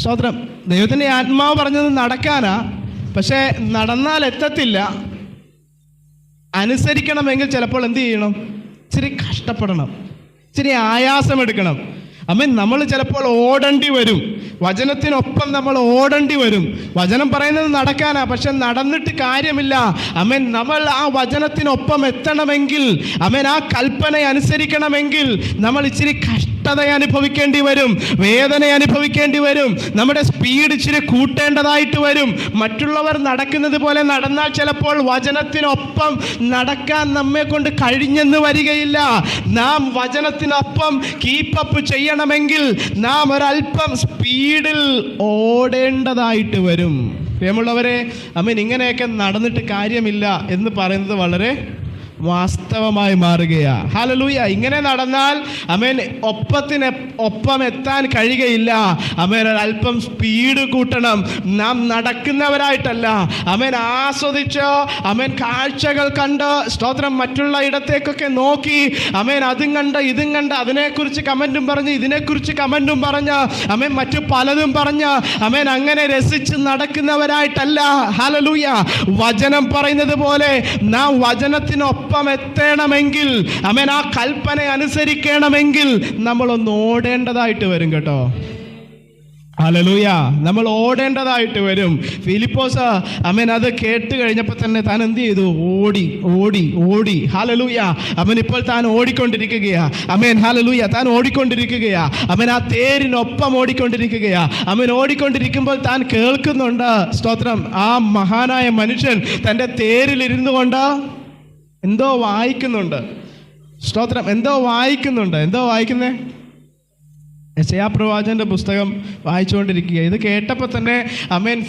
സ്തോത്രം. ദൈവത്തിൻ്റെ ആത്മാവ് പറഞ്ഞത് നടക്കാനാ, പക്ഷേ നടന്നാൽ എത്തത്തില്ല. അനുസരിക്കണമെങ്കിൽ ചിലപ്പോൾ എന്ത് ചെയ്യണം? ഇച്ചിരി കഷ്ടപ്പെടണം, ഇച്ചിരി ആയാസമെടുക്കണം. നമ്മൾ ചിലപ്പോൾ ഓടേണ്ടി വരും. വചനത്തിനൊപ്പം നമ്മൾ ഓടേണ്ടി വരും. വചനം പറയുന്നത് നടക്കാനാ, പക്ഷെ നടന്നിട്ട് കാര്യമില്ല. നമ്മൾ ആ വചനത്തിനൊപ്പം എത്തണമെങ്കിൽ, ആ കൽപ്പന അനുസരിക്കണമെങ്കിൽ നമ്മൾ ഇച്ചിരി കഷ്ടത അനുഭവിക്കേണ്ടി വരും, വേദന അനുഭവിക്കേണ്ടി വരും. നമ്മുടെ സ്പീഡ് ഇച്ചിരി കൂട്ടേണ്ടതായിട്ട് വരും. മറ്റുള്ളവർ നടക്കുന്നത് പോലെ നടന്നാൽ ചിലപ്പോൾ വചനത്തിനൊപ്പം നടക്കാൻ നമ്മെ കൊണ്ട് കഴിഞ്ഞെന്ന് വരികയില്ല. നാം വചനത്തിനൊപ്പം കീപ്പപ്പ് ചെയ്യണമെങ്കിൽ നാം ഒരല്പം സ്പീഡിൽ ഓടേണ്ടതായിട്ട് വരും. പ്രിയമുള്ളവരെ, ഇങ്ങനെയൊക്കെ നടന്നിട്ട് കാര്യമില്ല എന്ന് പറയുന്നത് വളരെ വാസ്തവമായി മാറുകയാ. ഹല്ലേലൂയ. ഇങ്ങനെ നടന്നാൽ ഒപ്പം എത്താൻ കഴിയുകയില്ല. ഒരല്പം സ്പീഡ് കൂട്ടണം. നാം നടക്കുന്നവരായിട്ടല്ല, ആസ്വദിച്ച് കാഴ്ചകൾ കണ്ട്, സ്തോത്രം, മറ്റുള്ള ഇടത്തേക്കൊക്കെ നോക്കി അതും കണ്ട് ഇതും കണ്ട് അതിനെക്കുറിച്ച് കമൻറ്റും പറഞ്ഞ് ഇതിനെക്കുറിച്ച് കമൻറ്റും പറഞ്ഞ് മറ്റു പലതും പറഞ്ഞ് അങ്ങനെ രസിച്ച് നടക്കുന്നവരായിട്ടല്ല. ഹല്ലേലൂയ. വചനം പറയുന്നത് പോലെ നാം വചനത്തിനൊപ്പം എത്തണമെങ്കിൽ, ആ കൽപ്പന അനുസരിക്കണമെങ്കിൽ നമ്മളൊന്ന് ഓടേണ്ടതായിട്ട് വരും കേട്ടോ. ഹല്ലേലൂയ. നമ്മൾ ഓടേണ്ടതായിട്ട് വരും. ഫിലിപ്പോസ് അത് കേട്ട് കഴിഞ്ഞപ്പോൾ തന്നെ താൻ എന്ത് ചെയ്തു? ഓടി. ഹല്ലേലൂയ. ഇപ്പോൾ താൻ ഓടിക്കൊണ്ടിരിക്കുകയാ. ഹല്ലേലൂയ. താൻ ഓടിക്കൊണ്ടിരിക്കുകയാ. ആ തേരിനൊപ്പം ഓടിക്കൊണ്ടിരിക്കുകയാ. ഓടിക്കൊണ്ടിരിക്കുമ്പോൾ താൻ കേൾക്കുന്നുണ്ട്, സ്തോത്രം, ആ മഹാനായ മനുഷ്യൻ തൻ്റെ തേരിലിരുന്നു കൊണ്ട് എന്തോ വായിക്കുന്നുണ്ട്. സ്തോത്രം. എന്തോ വായിക്കുന്നേ? യെശയ്യാപ്രവാചകന്റെ പുസ്തകം വായിച്ചുകൊണ്ടിരിക്കുക. ഇത് കേട്ടപ്പോൾ തന്നെ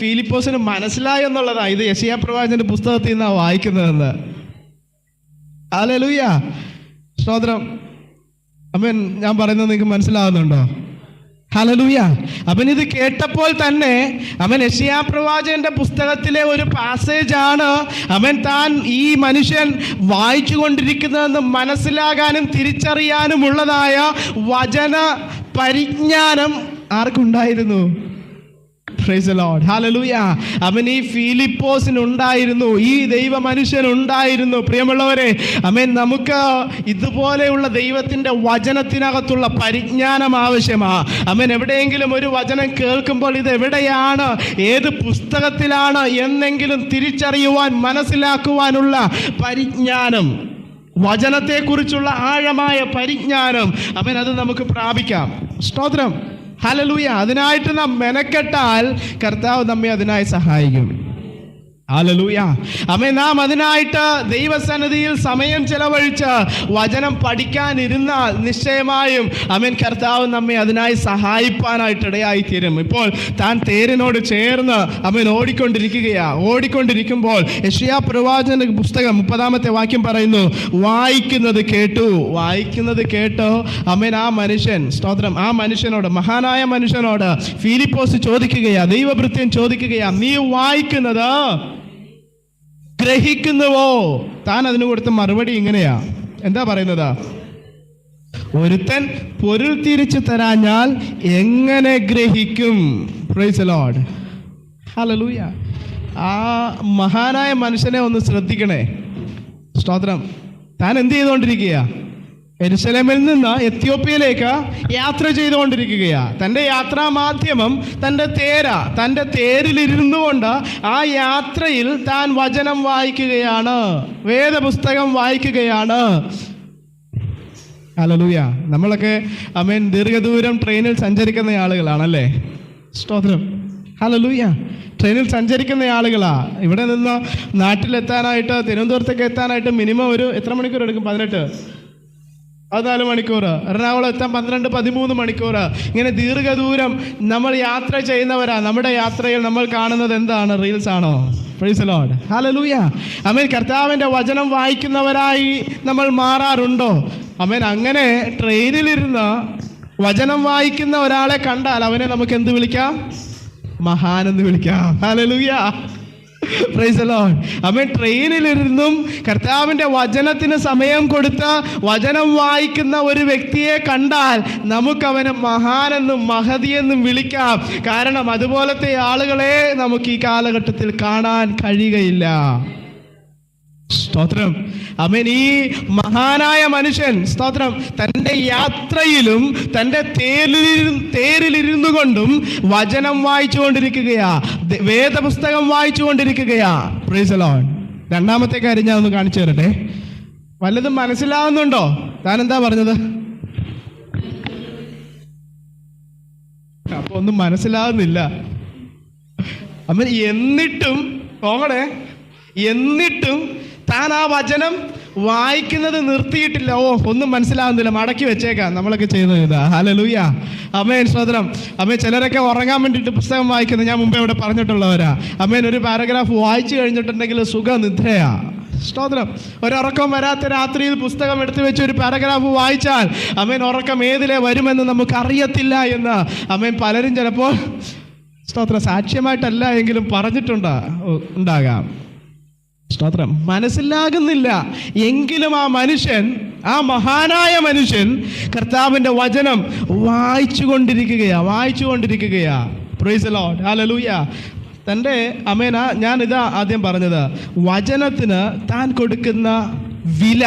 ഫിലിപ്പോസിന് മനസ്സിലായി എന്നുള്ളതാണ്, ഇത് യെശയ്യാപ്രവാചകന്റെ പുസ്തകത്തിൽ നിന്നാണ് വായിക്കുന്നതെന്ന്. ഹല്ലേലൂയ. സ്തോത്രം. ഞാൻ പറയുന്നത് നിങ്ങൾക്ക് മനസ്സിലാവുന്നുണ്ടോ? ഹല്ലേലൂയ. ഇത് കേട്ടപ്പോൾ തന്നെ യെശയ്യാപ്രവാചകന്റെ പുസ്തകത്തിലെ ഒരു പാസേജാണ് താൻ ഈ മനുഷ്യൻ വായിച്ചു കൊണ്ടിരിക്കുന്നതെന്ന് മനസ്സിലാകാനും തിരിച്ചറിയാനുമുള്ളതായ വചന പരിജ്ഞാനം ആർക്കുണ്ടായിരുന്നു? Praise the Lord. ഹല്ലേലൂയ. ഈ ഫിലിപ്പോസിനുണ്ടായിരുന്നു, ഈ ദൈവ മനുഷ്യനുണ്ടായിരുന്നു. പ്രിയമുള്ളവരെ, നമുക്ക് ഇതുപോലെയുള്ള ദൈവത്തിൻ്റെ വചനത്തിനകത്തുള്ള പരിജ്ഞാനം ആവശ്യമാണ്. എവിടെയെങ്കിലും ഒരു വചനം കേൾക്കുമ്പോൾ ഇത് എവിടെയാണ്, ഏത് പുസ്തകത്തിലാണ് എന്നെങ്കിലും തിരിച്ചറിയുവാൻ, മനസ്സിലാക്കുവാനുള്ള പരിജ്ഞാനം, വചനത്തെക്കുറിച്ചുള്ള ആഴമായ പരിജ്ഞാനം അത് നമുക്ക് പ്രാപിക്കാം. സ്തോത്രം. ഹല്ലേലൂയ. അതിനായിട്ട് നാം മെനക്കെട്ടാൽ കർത്താവ് നമ്മെ അതിനായി സഹായിക്കും. ഹല്ലേലൂയ. നാം അതിനായിട്ട് ദൈവസന്നിധിയിൽ സമയം ചെലവഴിച്ച് വചനം പഠിക്കാനിരുന്നാൽ നിശ്ചയമായും കർത്താവ് നമ്മെ അതിനായി സഹായിപ്പാനായിട്ട് ഇടയായിത്തീരും. ഇപ്പോൾ താൻ തേരിനോട് ചേർന്ന് ഓടിക്കൊണ്ടിരിക്കുമ്പോൾ യെശയ്യാപ്രവാചകന്റെ പുസ്തകം 30-ാമത്തെ വാക്യം പറയുന്നു, വായിക്കുന്നത് കേട്ടു ആ മനുഷ്യൻ, സ്തോത്രം, ആ മനുഷ്യനോട്, മഹാനായ മനുഷ്യനോട് ഫിലിപ്പോസ് ചോദിക്കുകയാ, ദൈവഭൃത്യൻ ചോദിക്കുകയാ, നീ വായിക്കുന്നത് ഗ്രഹിക്കുന്നുവോ? താൻ അതിന് കൊടുത്ത മറുപടി ഇങ്ങനെയാ. എന്താ പറയുന്നത്? ഒരുത്തൻ പൊരുൾ തിരിച്ചു തരാഞ്ഞാൽ എങ്ങനെ ഗ്രഹിക്കും? Praise the Lord. ഹല്ലേലൂയ. ആ മഹാനായ മനുഷ്യനെ ഒന്ന് ശ്രദ്ധിക്കണേ. സ്തോത്രം. താൻ എന്ത് ചെയ്തുകൊണ്ടിരിക്കുക? യെരുശലേമിൽ നിന്ന് എത്യോപ്യയിലേക്ക് യാത്ര ചെയ്തുകൊണ്ടിരിക്കുകയാണ്. തൻ്റെ യാത്രാ മാധ്യമം തൻ്റെ തേരിലിരുന്നു കൊണ്ട് ആ യാത്രയിൽ താൻ വചനം വായിക്കുകയാണ്, വേദപുസ്തകം വായിക്കുകയാണ്. ഹല്ലേലൂയ. നമ്മളൊക്കെ ദീർഘദൂരം ട്രെയിനിൽ സഞ്ചരിക്കുന്ന ആളുകളാണല്ലേ? സ്തോത്രം. ഹല്ലേലൂയ. ട്രെയിനിൽ സഞ്ചരിക്കുന്ന ആളുകളാ. ഇവിടെ നിന്ന് നാട്ടിലെത്താനായിട്ട്, തിരുവനന്തപുരത്തേക്ക് എത്താനായിട്ട് മിനിമം ഒരു എത്ര മണിക്കൂർ എടുക്കും? 14 മണിക്കൂർ. എറണാകുളം എത്താൻ 12-13 മണിക്കൂർ. ഇങ്ങനെ ദീർഘദൂരം നമ്മൾ യാത്ര ചെയ്യുന്നവരാ. നമ്മുടെ യാത്രയിൽ നമ്മൾ കാണുന്നത് എന്താണ്? റീൽസ് ആണോ? Price the Lord. ഹല്ലേലൂയ. ആമേൻ. കർത്താവിൻ്റെ വചനം വായിക്കുന്നവരായി നമ്മൾ മാറാറുണ്ടോ? ആമേൻ. അങ്ങനെ ട്രെയിനിലിരുന്ന് വചനം വായിക്കുന്ന ഒരാളെ കണ്ടാൽ അവനെ നമുക്ക് എന്ത് വിളിക്കാം? മഹാനെന്ന് വിളിക്കാം. ഹല്ലേലൂയ. Praise the Lord. ആമേൻ. ട്രെയിനിലിരുന്നും കർത്താവിൻ്റെ വചനത്തിന് സമയം കൊടുത്ത് വചനം വായിക്കുന്ന ഒരു വ്യക്തിയെ കണ്ടാൽ നമുക്കവനെ മഹാനെന്നും മഹതിയെന്നും വിളിക്കാം. കാരണം അതുപോലത്തെ ആളുകളെ നമുക്ക് ഈ കാലഘട്ടത്തിൽ കാണാൻ കഴിയുകയില്ല. സ്തോത്രം. ആമേൻ. ഈ മഹാനായ മനുഷ്യൻ, സ്തോത്രം, തൻ്റെ യാത്രയിലും തൻ്റെ തേരിലിരുന്നു കൊണ്ടും വചനം വായിച്ചുകൊണ്ടിരിക്കുകയാ, വേദപുസ്തകം വായിച്ചുകൊണ്ടിരിക്കുകയാ. Praise the Lord. രണ്ടാമത്തെ കാര്യം ഞാൻ ഒന്ന് കാണിച്ചു തരട്ടെ. വല്ലതും മനസ്സിലാവുന്നുണ്ടോ? താൻ എന്താ പറഞ്ഞത്? അപ്പൊ ഒന്നും മനസ്സിലാവുന്നില്ല. ആമേൻ. എന്നിട്ടും താൻ ആ വചനം വായിക്കുന്നത് നിർത്തിയിട്ടില്ല. ഒന്നും മനസ്സിലാവുന്നില്ല, മടക്കി വെച്ചേക്കാം. നമ്മളൊക്കെ ചെയ്യുന്നത് ഇതാ. ഹല്ലേലൂയ. ആമേൻ. സ്തോത്രം. ആമേൻ. ചിലരൊക്കെ ഉറങ്ങാൻ വേണ്ടിയിട്ട് പുസ്തകം വായിക്കുന്നത് ഞാൻ മുമ്പേ ഇവിടെ പറഞ്ഞിട്ടുള്ളവരാ. ആമേൻ. ഒരു പാരഗ്രാഫ് വായിച്ചു കഴിഞ്ഞിട്ടുണ്ടെങ്കിൽ സുഖനിദ്രയാ. സ്തോത്രം. ഒരുറക്കം വരാത്ത രാത്രിയിൽ പുസ്തകം എടുത്തു വെച്ച് ഒരു പാരഗ്രാഫ് വായിച്ചാൽ ആമേൻ ഉറക്കം ഏതിലെ വരുമെന്ന് നമുക്ക് അറിയത്തില്ല എന്ന് ആമേൻ പലരും ചിലപ്പോൾ, സ്തോത്രം, സാക്ഷ്യമായിട്ടല്ല എങ്കിലും ഉണ്ടാകാം. സ്തോത്രം. മനസ്സിലാകുന്നില്ല എങ്കിലും ആ മഹാനായ മനുഷ്യൻ കർത്താവിൻ്റെ വചനം വായിച്ചുകൊണ്ടിരിക്കുകയാ. Praise the Lord. ഹല്ലേലൂയ. തൻ്റെ ഞാനിതാ ആദ്യം പറഞ്ഞത്, വചനത്തിന് താൻ കൊടുക്കുന്ന വില.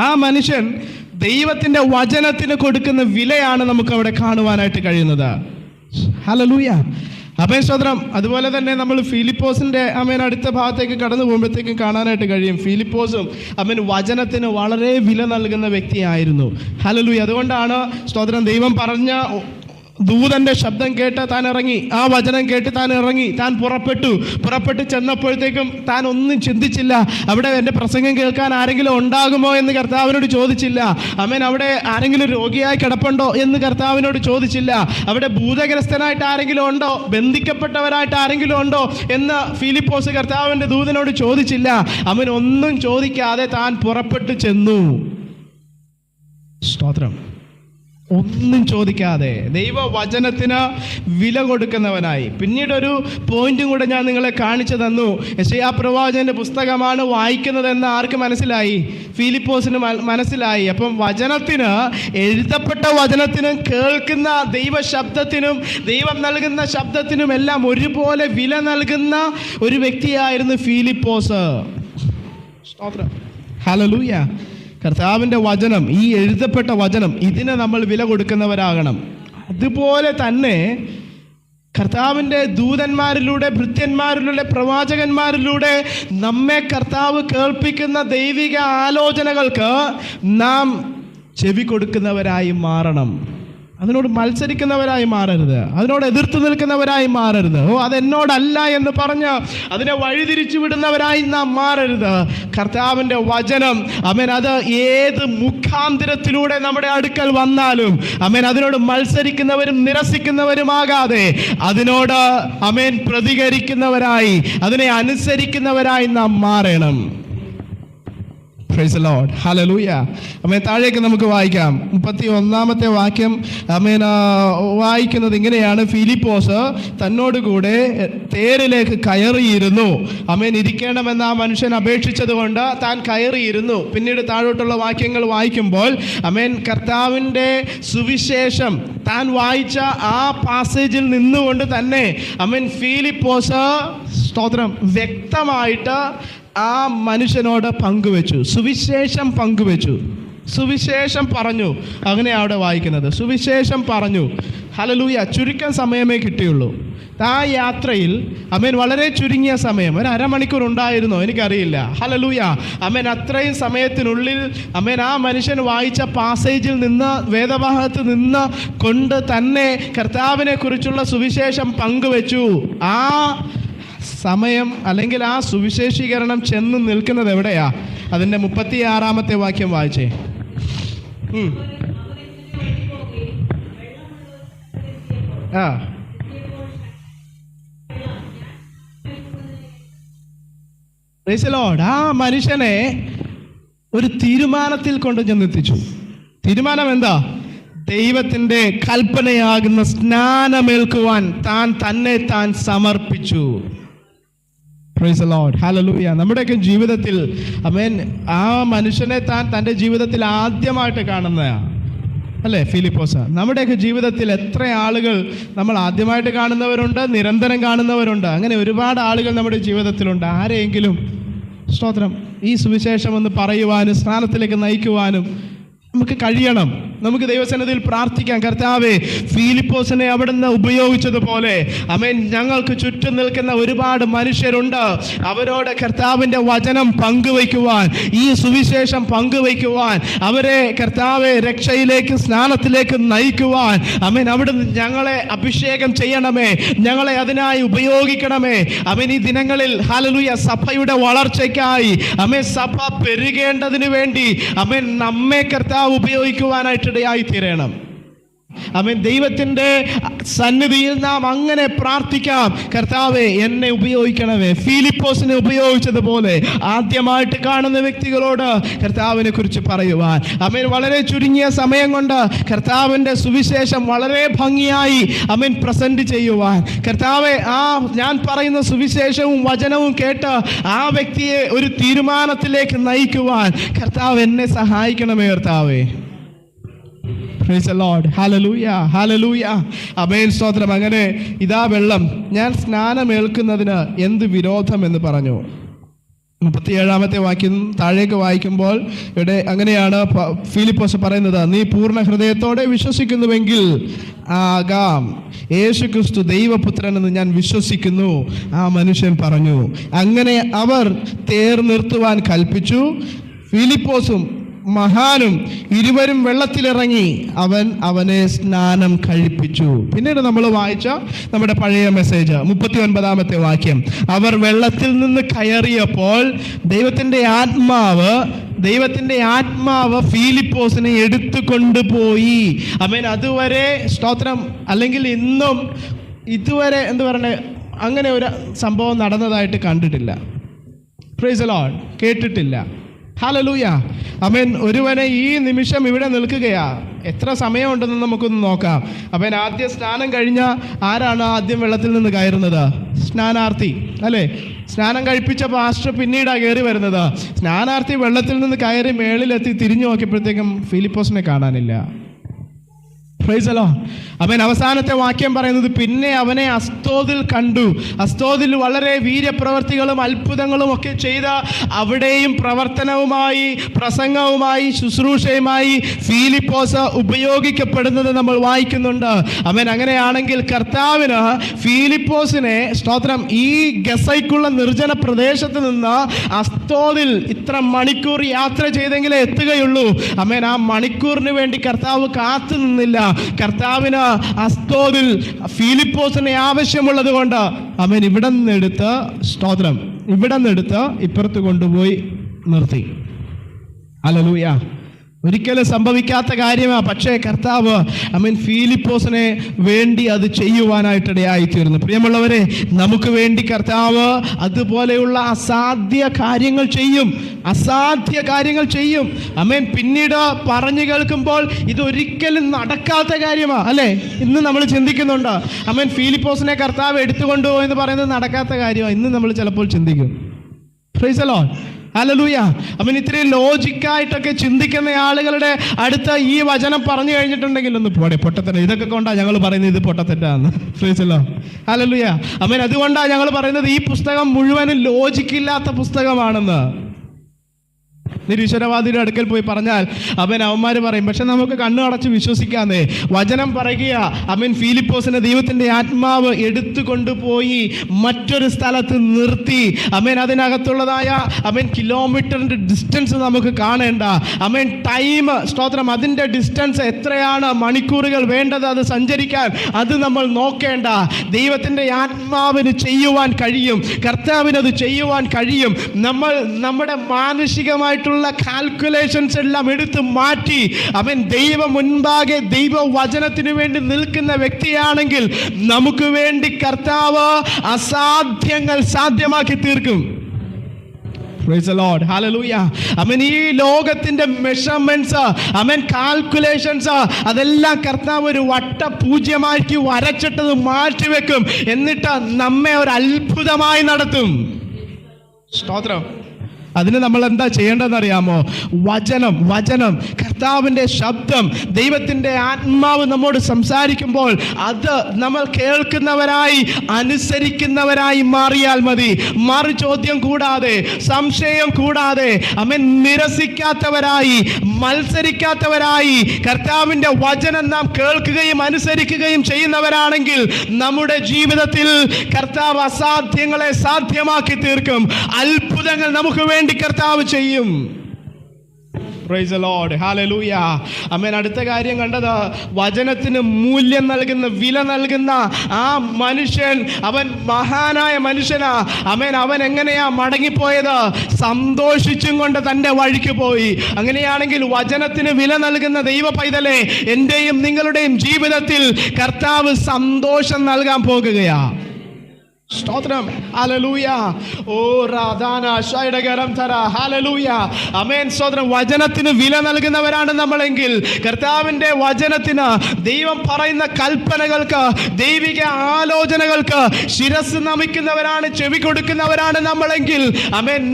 ആ മനുഷ്യൻ ദൈവത്തിൻ്റെ വചനത്തിന് കൊടുക്കുന്ന വിലയാണ് നമുക്ക് അവിടെ കാണുവാനായിട്ട് കഴിയുന്നത്. ഹല്ലേലൂയ. ആമേൻ. സ്തോത്രം. അതുപോലെ തന്നെ നമ്മൾ ഫിലിപ്പോസിൻ്റെ അടുത്ത ഭാഗത്തേക്ക് കടന്നു പോകുമ്പോഴത്തേക്കും കാണാനായിട്ട് കഴിയും. ഫിലിപ്പോസും വചനത്തിന് വളരെ വില നൽകുന്ന വ്യക്തിയായിരുന്നു. ഹല്ലേലൂയ. അതുകൊണ്ടാണ്, സ്തോത്രം, ദൈവം പറഞ്ഞ ദൂതന്റെ ശബ്ദം കേട്ട് താൻ ഇറങ്ങി, ആ വചനം കേട്ട് താൻ ഇറങ്ങി, താൻ പുറപ്പെട്ട് ചെന്നപ്പോഴത്തേക്കും താൻ ഒന്നും ചിന്തിച്ചില്ല. അവിടെ എൻ്റെ പ്രസംഗം കേൾക്കാൻ ആരെങ്കിലും ഉണ്ടാകുമോ എന്ന് കർത്താവിനോട് ചോദിച്ചില്ല. ആമേൻ. അവിടെ ആരെങ്കിലും രോഗിയായി കിടപ്പുണ്ടോ എന്ന് കർത്താവിനോട് ചോദിച്ചില്ല. അവിടെ ഭൂതഗ്രസ്തനായിട്ട് ആരെങ്കിലും ഉണ്ടോ, ബന്ധിക്കപ്പെട്ടവരായിട്ട് ആരെങ്കിലും ഉണ്ടോ എന്ന് ഫിലിപ്പോസ് കർത്താവിൻ്റെ ദൂതനോട് ചോദിച്ചില്ല. അവൻ ഒന്നും ചോദിക്കാതെ താൻ പുറപ്പെട്ടു ചെന്നു. സ്തോത്രം. ഒന്നും ചോദിക്കാതെ ദൈവവചനത്തിന് വില കൊടുക്കുന്നവനായി. പിന്നീടൊരു പോയിന്റും കൂടെ ഞാൻ നിങ്ങളെ കാണിച്ചു തന്നു. യെശയ്യാ പ്രവാചകന്റെ പുസ്തകമാണ് വായിക്കുന്നതെന്ന് ആർക്ക് മനസ്സിലായി? ഫിലിപ്പോസിന് മനസ്സിലായി. അപ്പം വചനത്തിന്, എഴുതപ്പെട്ട വചനത്തിനും കേൾക്കുന്ന ദൈവശബ്ദത്തിനും ദൈവം നൽകുന്ന ശബ്ദത്തിനും എല്ലാം ഒരുപോലെ വില നൽകുന്ന ഒരു വ്യക്തിയായിരുന്നു ഫിലിപ്പോസ്. സ്തോത്രം. ഹല്ലേലൂയ. കർത്താവിൻ്റെ വചനം, ഈ എഴുതപ്പെട്ട വചനം, ഇതിന് നമ്മൾ വില കൊടുക്കുന്നവരാകണം. അതുപോലെ തന്നെ കർത്താവിൻ്റെ ദൂതന്മാരിലൂടെ, ഭൃത്യന്മാരിലൂടെ, പ്രവാചകന്മാരിലൂടെ നമ്മെ കർത്താവ് കേൾപ്പിക്കുന്ന ദൈവിക ആലോചനകൾക്ക് നാം ചെവി കൊടുക്കുന്നവരായി മാറണം. അതിനോട് മത്സരിക്കുന്നവരായി മാറരുത്, അതിനോട് എതിർത്ത് നിൽക്കുന്നവരായി മാറരുത്. അതെന്നോടല്ല എന്ന് പറഞ്ഞ് അതിനെ വഴിതിരിച്ചു വിടുന്നവരായി നാം മാറരുത്. കർത്താവിൻ്റെ വചനം അത് ഏത് മുഖാന്തരത്തിലൂടെ നമ്മുടെ അടുക്കൽ വന്നാലും അതിനോട് മത്സരിക്കുന്നവരും നിരസിക്കുന്നവരുമാകാതെ അതിനോട് പ്രതികരിക്കുന്നവരായി, അതിനെ അനുസരിക്കുന്നവരായി നാം മാറണം. Praise the Lord. Hallelujah. താഴേക്ക് നമുക്ക് വായിക്കാം. 31-ാമത്തെ വാക്യം വായിക്കുന്നത് ഇങ്ങനെയാണ്: ഫിലിപ്പോസ് തന്നോടുകൂടെ തേരിലേക്ക് കയറിയിരുന്നു. ഇരിക്കണമെന്ന് ആ മനുഷ്യൻ അപേക്ഷിച്ചത് കൊണ്ട് താൻ കയറിയിരുന്നു. പിന്നീട് താഴോട്ടുള്ള വാക്യങ്ങൾ വായിക്കുമ്പോൾ കർത്താവിൻ്റെ സുവിശേഷം താൻ വായിച്ച ആ പാസേജിൽ നിന്നുകൊണ്ട് തന്നെ ഫിലിപ്പോസ്, സ്തോത്രം, വ്യക്തമായിട്ട് ആ മനുഷ്യനോട് പങ്കുവെച്ചു, സുവിശേഷം പങ്കുവെച്ചു, സുവിശേഷം പറഞ്ഞു. അങ്ങനെ അവിടെ വായിക്കുന്നത്, സുവിശേഷം പറഞ്ഞു. ഹല്ലേലൂയ, ചുരുക്കം സമയമേ കിട്ടിയുള്ളൂ. ആ യാത്രയിൽ അമേൻ വളരെ ചുരുങ്ങിയ സമയം, ഒരു അരമണിക്കൂർ ഉണ്ടായിരുന്നോ എനിക്കറിയില്ല. ഹല്ലേലൂയ, അമേൻ അത്രയും സമയത്തിനുള്ളിൽ അമേൻ ആ മനുഷ്യൻ വായിച്ച പാസേജിൽ നിന്ന്, വേദഭാഗത്ത് നിന്ന് കൊണ്ട് തന്നെ കർത്താവിനെ കുറിച്ചുള്ള സുവിശേഷം പങ്കുവെച്ചു. ആ സമയം അല്ലെങ്കിൽ ആ സുവിശേഷീകരണം ചെന്ന് നിൽക്കുന്നത് എവിടെയാ? അതിൻ്റെ 36-ാമത്തെ വാക്യം വായിച്ചേ. ആ ആ മനുഷ്യനെ ഒരു തീരുമാനത്തിൽ കൊണ്ട് ചെന്നെത്തിച്ചു. തീരുമാനം എന്താ? ദൈവത്തിൻ്റെ കൽപ്പനയാകുന്ന സ്നാനമേൽക്കുവാൻ തന്നെ താൻ സമർപ്പിച്ചു. Price the Lord, hallelujah. നമ്മുടെയൊക്കെ ജീവിതത്തിൽ ആമേൻ ആ മനുഷ്യനെ തൻ്റെ ജീവിതത്തിൽ ആദ്യമായിട്ട് കാണുന്നതാണ് അല്ലേ ഫിലിപ്പോസ്? നമ്മുടെയൊക്കെ ജീവിതത്തിൽ എത്ര ആളുകൾ നമ്മൾ ആദ്യമായിട്ട് കാണുന്നവരുണ്ട്, നിരന്തരം കാണുന്നവരുണ്ട്. അങ്ങനെ ഒരുപാട് ആളുകൾ നമ്മുടെ ജീവിതത്തിലുണ്ട്. ആരെയെങ്കിലും സ്തോത്രം ഈ സുവിശേഷം ഒന്ന് പറയുവാനും സ്നാനത്തിലേക്ക് നയിക്കുവാനും നമുക്ക് കഴിയണം. നമുക്ക് ദൈവസന്നിധിയിൽ പ്രാർത്ഥിക്കാം, കർത്താവേ, ഫിലിപ്പോസിനെ അവിടുന്ന് ഉപയോഗിച്ചതുപോലെ ആമേൻ ഞങ്ങൾക്ക് ചുറ്റും നിൽക്കുന്ന ഒരുപാട് മനുഷ്യരുണ്ട്. അവരോട് കർത്താവിൻ്റെ വചനം പങ്കുവയ്ക്കുവാൻ, ഈ സുവിശേഷം പങ്കുവയ്ക്കുവാൻ, അവരെ കർത്താവെ രക്ഷയിലേക്ക് സ്നാനത്തിലേക്ക് നയിക്കുവാൻ ആമേൻ അവിടുന്ന് ഞങ്ങളെ അഭിഷേകം ചെയ്യണമേ, ഞങ്ങളെ അതിനായി ഉപയോഗിക്കണമേ. ആമേൻ ഈ ദിനങ്ങളിൽ ഹല്ലേലൂയ സഭയുടെ വളർച്ചയ്ക്കായി ആമേൻ സഭ പെരുകേണ്ടതിന് വേണ്ടി ആമേൻ നമ്മെ കർത്താവ് ഉപയോഗിക്കുവാനായിട്ട് ഇടയായി തീരണം. ആമേൻ ദൈവത്തിൻ്റെ സന്നിധിയിൽ നാം അങ്ങനെ പ്രാർത്ഥിക്കാം, കർത്താവേ എന്നെ ഉപയോഗിക്കണമേ. ഫിലിപ്പോസിനെ ഉപയോഗിച്ചതുപോലെ ആദ്യമായിട്ട് കാണുന്ന വ്യക്തികളോട് കർത്താവിനെ കുറിച്ച് പറയുവാൻ, ആമേൻ വളരെ ചുരുങ്ങിയ സമയം കൊണ്ട് കർത്താവിൻ്റെ സുവിശേഷം വളരെ ഭംഗിയായി ആമേൻ പ്രസന്റ് ചെയ്യുവാൻ, കർത്താവെ ആ ഞാൻ പറയുന്ന സുവിശേഷവും വചനവും കേട്ട് ആ വ്യക്തിയെ ഒരു തീരുമാനത്തിലേക്ക് നയിക്കുവാൻ കർത്താവ് എന്നെ സഹായിക്കണമേ കർത്താവേ. Praise the Lord. Hallelujah. Hallelujah. ആമേൻ സ്തോത്രം. അങ്ങനെ ഇതാ വെള്ളം, ഞാൻ സ്നാനമേൽക്കുന്നതിന് എന്ത് വിരോധം എന്ന് പറഞ്ഞു. 37-ാമത്തെ വാക്യം താഴേക്ക് വായിക്കുമ്പോൾ ഇവിടെ അങ്ങനെയാണ് ഫിലിപ്പോസ് പറയുന്നത്, നീ പൂർണ്ണ ഹൃദയത്തോടെ വിശ്വസിക്കുന്നുവെങ്കിൽ ആകാം, യേശുക്രിസ്തു ദൈവപുത്രനെന്ന് ഞാൻ വിശ്വസിക്കുന്നു. ആ മനുഷ്യൻ പറഞ്ഞു. അങ്ങനെ അവർ തേർ നിർത്തുവാൻ കൽപ്പിച്ചു. ഫിലിപ്പോസും മഹാനും ഇരുവരും വെള്ളത്തിലിറങ്ങി അവനെ സ്നാനം കഴിപ്പിച്ചു. പിന്നീട് നമ്മൾ വായിച്ച നമ്മുടെ പഴയ മെസ്സേജ് 39-ാമത്തെ വാക്യം, അവർ വെള്ളത്തിൽ നിന്ന് കയറിയപ്പോൾ ദൈവത്തിൻ്റെ ആത്മാവ് ഫിലിപ്പോസിനെ എടുത്തു കൊണ്ടുപോയി. ആമേൻ അതുവരെ സ്തോത്രം, അല്ലെങ്കിൽ ഇന്നും ഇതുവരെ എന്ത് പറയണേ, അങ്ങനെ ഒരു സംഭവം നടന്നതായിട്ട് കണ്ടിട്ടില്ല. പ്രൈസ് ദി ലോർഡ്, കേട്ടിട്ടില്ല. ഹല്ലേലൂയ, ആമേൻ. ഒരുവനെ ഈ നിമിഷം ഇവിടെ നിൽക്കുകയാ. എത്ര സമയമുണ്ടെന്ന് നമുക്കൊന്ന് നോക്കാം. ആമേൻ. ആദ്യ സ്നാനം കഴിഞ്ഞ ആരാണ് ആദ്യം വെള്ളത്തിൽ നിന്ന് കയറുന്നത്? സ്നാനാർത്ഥി അല്ലേ? സ്നാനം കഴിപ്പിച്ച പാസ്റ്റർ പിന്നീടാണ് കയറി വരുന്നത്. സ്നാനാർത്ഥി വെള്ളത്തിൽ നിന്ന് കയറി മേളിലെത്തി തിരിഞ്ഞു നോക്കിയപ്പോഴത്തേക്കും ഫിലിപ്പോസിനെ കാണാനില്ല. Praise the Lord. ആമേൻ. അവസാനത്തെ വാക്യം പറയുന്നത്, പിന്നെ അവനെ അസ്തോദിൽ കണ്ടു. അസ്തോദിൽ വളരെ വീര്യപ്രവർത്തികളും അത്ഭുതങ്ങളും ഒക്കെ ചെയ്ത അവിടെയും പ്രവർത്തനവുമായി, പ്രസംഗവുമായി, ശുശ്രൂഷയുമായി ഫിലിപ്പോസ് ഉപയോഗിക്കപ്പെടുന്നത് നമ്മൾ വായിക്കുന്നുണ്ട്. ആമേൻ. അങ്ങനെയാണെങ്കിൽ കർത്താവിന് ഫിലിപ്പോസിനെ സ്തോത്രം ഈ ഗസയ്ക്കുള്ള നിർജ്ജന പ്രദേശത്ത് നിന്ന് അസ്തോദിൽ ഇത്ര മണിക്കൂർ യാത്ര ചെയ്തെങ്കിലേ എത്തുകയുള്ളൂ. ആമേൻ. ആ മണിക്കൂറിന് വേണ്ടി കർത്താവ് കാത്തു നിന്നില്ല. കർത്താവിന് അസ്തോദിൽ ഫിലിപ്പോസിനെ ആവശ്യമുള്ളത് കൊണ്ട് അവൻ ഇവിടെ നിന്നെടുത്ത് സ്തോത്രം ഇവിടെ നിന്നെടുത്ത് ഇപ്പുറത്ത് കൊണ്ടുപോയി നിർത്തി. ഹല്ലേലൂയ. ഒരിക്കലും സംഭവിക്കാത്ത കാര്യമാണ്. പക്ഷേ കർത്താവ് ആമേൻ ഫിലിപ്പോസിനെ വേണ്ടി അത് ചെയ്യുവാനായിട്ടിടയായിത്തീർന്നു. പ്രിയമുള്ളവരെ, നമുക്ക് വേണ്ടി കർത്താവ് അതുപോലെയുള്ള അസാധ്യ കാര്യങ്ങൾ ചെയ്യും. ആമേൻ. പിന്നീട് പറഞ്ഞു കേൾക്കുമ്പോൾ ഇതൊരിക്കലും നടക്കാത്ത കാര്യമാണ് അല്ലേ? ഇന്ന് നമ്മൾ ചിന്തിക്കുന്നുണ്ട്, ആമേൻ ഫിലിപ്പോസിനെ കർത്താവ് എടുത്തുകൊണ്ടുപോയെന്ന് പറയുന്നത് നടക്കാത്ത കാര്യമാണ്. ഇന്ന് നമ്മൾ ചിലപ്പോൾ ചിന്തിക്കും. Price the Lord. ഹല്ലേലൂയ. അവൻ ഇത്രയും ലോജിക്കായിട്ടൊക്കെ ചിന്തിക്കുന്ന ആളുകളുടെ അടുത്ത് ഈ വചനം പറഞ്ഞു കഴിഞ്ഞിട്ടുണ്ടെങ്കിൽ ഒന്ന് പൊട്ടത്തന്നെ, ഇതൊക്കെ കൊണ്ടാണ് ഞങ്ങൾ പറയുന്നത് ഇത് പൊട്ടത്തെറ്റാന്ന്. Praise the Lord. ഹല്ലേലൂയ. അവൻ അതുകൊണ്ടാണ് ഞങ്ങൾ പറയുന്നത് ഈ പുസ്തകം മുഴുവനും ലോജിക്കില്ലാത്ത പുസ്തകമാണെന്ന്. നിരീശ്വരവാദിയുടെ അടുക്കൽ പോയി പറഞ്ഞാൽ അവന്മാർ പറയും, പക്ഷെ നമുക്ക് കണ്ണു അടച്ച് വിശ്വസിക്കാന്നേ. വചനം പറയുക, ഫിലിപ്പോസിനെ ദൈവത്തിൻ്റെ ആത്മാവ് എടുത്തു കൊണ്ടുപോയി മറ്റൊരു സ്ഥലത്ത് നിർത്തി. അതിനകത്തുള്ളതായ കിലോമീറ്ററിൻ്റെ ഡിസ്റ്റൻസ് നമുക്ക് കാണേണ്ട. ടൈം, സ്തോത്രം, അതിൻ്റെ ഡിസ്റ്റൻസ് എത്രയാണ്, മണിക്കൂറുകൾ വേണ്ടത് അത് സഞ്ചരിക്കാൻ, അത് നമ്മൾ നോക്കേണ്ട. ദൈവത്തിൻ്റെ ആത്മാവിന് ചെയ്യുവാൻ കഴിയും, കർത്താവിനത് ചെയ്യുവാൻ കഴിയും. നമ്മൾ നമ്മുടെ മാനുഷികമായിട്ടുള്ള കാൽക്കുലേഷൻസ് എല്ലാം എടുത്ത് മാറ്റി ദൈവം മുൻപാകെ ദൈവവചനത്തിന് വേണ്ടി നിൽക്കുന്ന വ്യക്തിയാണെങ്കിൽ നമുക്ക് വേണ്ടി കർത്താവ് അസാധ്യങ്ങൾ സാധ്യമാക്കി തീർക്കും. Praise the Lord. Hallelujah. ഈ ലോകത്തിന്റെ മെഷർമെന്റ്സ്, കാൽക്കുലേഷൻസ്, അതെല്ലാം കർത്താവ് ഒരു വട്ടപൂജ്യമാക്കി വരച്ചിട്ടത് മാറ്റിവെക്കും. എന്നിട്ട് നമ്മെ ഒരു അത്ഭുതമായി നടത്തും. സ്തോത്രം. അതിന് നമ്മൾ എന്താ ചെയ്യേണ്ടതെന്ന് അറിയാമോ? വചനം, കർത്താവിൻ്റെ ശബ്ദം, ദൈവത്തിൻ്റെ ആത്മാവ് നമ്മോട് സംസാരിക്കുമ്പോൾ അത് നമ്മൾ കേൾക്കുന്നവരായി അനുസരിക്കുന്നവരായി മാറിയാൽ മതി. മറു ചോദ്യം കൂടാതെ, സംശയം കൂടാതെ, നിരസിക്കാത്തവരായി, മത്സരിക്കാത്തവരായി കർത്താവിൻ്റെ വചനം നാം കേൾക്കുകയും അനുസരിക്കുകയും ചെയ്യുന്നവരാണെങ്കിൽ നമ്മുടെ ജീവിതത്തിൽ കർത്താവ് അസാധ്യങ്ങളെ സാധ്യമാക്കി തീർക്കും. അത്ഭുതങ്ങൾ നമുക്ക് വേണ്ടി കർത്താവ് ചെയ്യും. Praise the Lord. Hallelujah. അടുത്ത കാര്യം കണ്ടത്, വചനത്തിന് മൂല്യം നൽകുന്ന, വില നൽകുന്ന ആ മനുഷ്യൻ, അവൻ മഹാനായ മനുഷ്യനാ. അവൻ എങ്ങനെയാ മടങ്ങിപ്പോയത്? സന്തോഷിച്ചും കൊണ്ട് തൻ്റെ വഴിക്ക് പോയി. അങ്ങനെയാണെങ്കിൽ വചനത്തിന് വില നൽകുന്ന ദൈവ പൈതലേ, എൻ്റെയും നിങ്ങളുടെയും ജീവിതത്തിൽ കർത്താവ് സന്തോഷം നൽകാൻ പോകുകയാ. സ്തോത്രം. ഹല്ലേലൂയ. ഓ രാധാന ശൈഡകരം തര. ഹല്ലേലൂയ. ആമേൻ. സ്തോത്രം. വചനത്തിന് വില നൽകുന്നവരാണ് നമ്മളെങ്കിൽ, കർത്താവിൻ്റെ വചനത്തിന്, ദൈവം പറയുന്ന കൽപ്പനകൾക്ക്, ദൈവിക ആലോചനകൾക്ക് ശിരസ് നമിക്കുന്നവരാണ്, ചെവി കൊടുക്കുന്നവരാണ് നമ്മളെങ്കിൽ,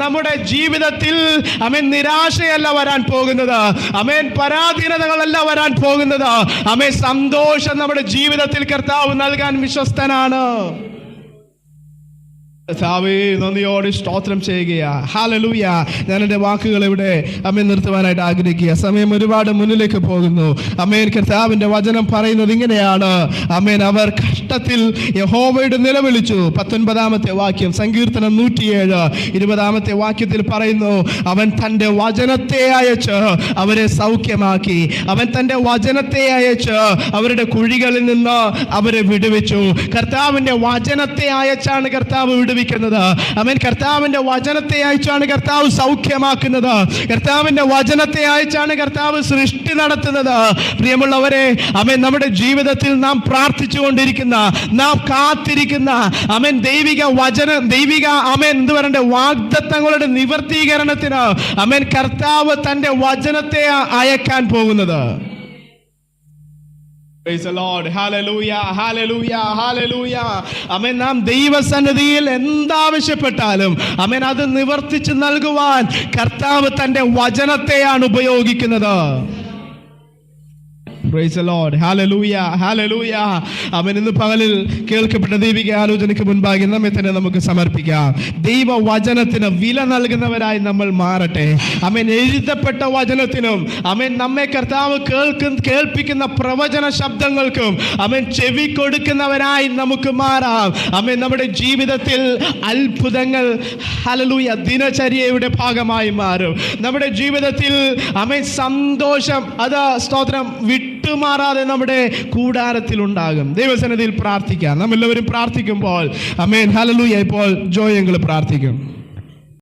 നമ്മുടെ ജീവിതത്തിൽ നിരാശയല്ല വരാൻ പോകുന്നത്, പരാധീനതകളല്ല വരാൻ പോകുന്നത്. സന്തോഷം നമ്മുടെ ജീവിതത്തിൽ കർത്താവ് നൽകാൻ വിശ്വസ്തനാണ്. നന്ദിയോടെ സ്തോത്രം ചെയ്യുകയാ. ഹല്ലേലൂയ. ഞാൻ എൻ്റെ വാക്കുകൾ ഇവിടെ നിർത്തുവാനായിട്ട് ആഗ്രഹിക്കുക. സമയം ഒരുപാട് മുന്നിലേക്ക് പോകുന്നു. കർത്താവിൻ്റെ വചനം പറയുന്നത് ഇങ്ങനെയാണ്. അവർ കഷ്ടത്തിൽ യഹോവയുടെ നിലവിളിച്ചു. 19-ാമത്തെ വാക്യം, സങ്കീർത്തനം 107 20-ാമത്തെ വാക്യത്തിൽ പറയുന്നു, അവൻ തൻ്റെ വചനത്തെ അയച്ച് അവരെ സൗഖ്യമാക്കി. അവൻ തൻ്റെ വചനത്തെ അയച്ച് അവരുടെ കുഴികളിൽ നിന്ന് അവരെ വിടുവിച്ചു. കർത്താവിൻ്റെ വചനത്തെ അയച്ചാണ് കർത്താവ് വിടുവിക്കുന്നത്. കർത്താവിന്റെ വചനത്തെ അയച്ചാണ് കർത്താവ് സൗഖ്യമാക്കുന്നത്. കർത്താവിന്റെ വചനത്തെ അയച്ചാണ് കർത്താവ് സൃഷ്ടി നടത്തുന്നത്. പ്രിയമുള്ളവരെ, നമ്മുടെ ജീവിതത്തിൽ നാം പ്രാർത്ഥിച്ചുകൊണ്ടിരിക്കുന്ന, നാം കാത്തിരിക്കുന്ന ദൈവിക വാഗ്ദത്തങ്ങളുടെ നിവർത്തീകരണത്തിന് കർത്താവ് തന്റെ വചനത്തെ അയക്കാൻ പോകുന്നത്. Praise the Lord. Hallelujah. Hallelujah. Hallelujah. നാം ദൈവസന്നിധിയിൽ എന്താവശ്യപ്പെട്ടാലും അത് നിവർത്തിച്ച് നൽകുവാൻ കർത്താവ് തന്റെ വചനത്തെയാണ് ഉപയോഗിക്കുന്നത്. Praise the Lord. Hallelujah. Hallelujah. ഇന്ന് പകലിൽ കേൾക്കപ്പെട്ട ദൈവിക ആലോചനയ്ക്ക് മുൻപാകെ നമ്മെ തന്നെ നമുക്ക് സമർപ്പിക്കാം. ദൈവവചനത്തിന് വില നൽകുന്നവരായി നമ്മൾ മാറട്ടെ. എഴുതപ്പെട്ട വചനത്തിനും നമ്മെ കർത്താവ് കേൾപ്പിക്കുന്ന പ്രവചന ശബ്ദങ്ങൾക്കും ചെവി കൊടുക്കുന്നവരായി നമുക്ക് മാറാം. നമ്മുടെ ജീവിതത്തിൽ അത്ഭുതങ്ങൾ, ഹല്ലേലൂയ, ദിനചര്യയുടെ ഭാഗമായി മാറും. നമ്മുടെ ജീവിതത്തിൽ സന്തോഷം, അത് സ്തോത്രം, വിട്ടുമാറാതെ നമ്മുടെ കൂടാരത്തിൽ ഉണ്ടാകും. ദൈവസന്നിധിയിൽ പ്രാർത്ഥിക്കാം. നാം എല്ലാവരും പ്രാർത്ഥിക്കുമ്പോൾ ഹല്ലേലൂയ. ഇപ്പോൾ ജോയ് പ്രാർത്ഥിക്കും.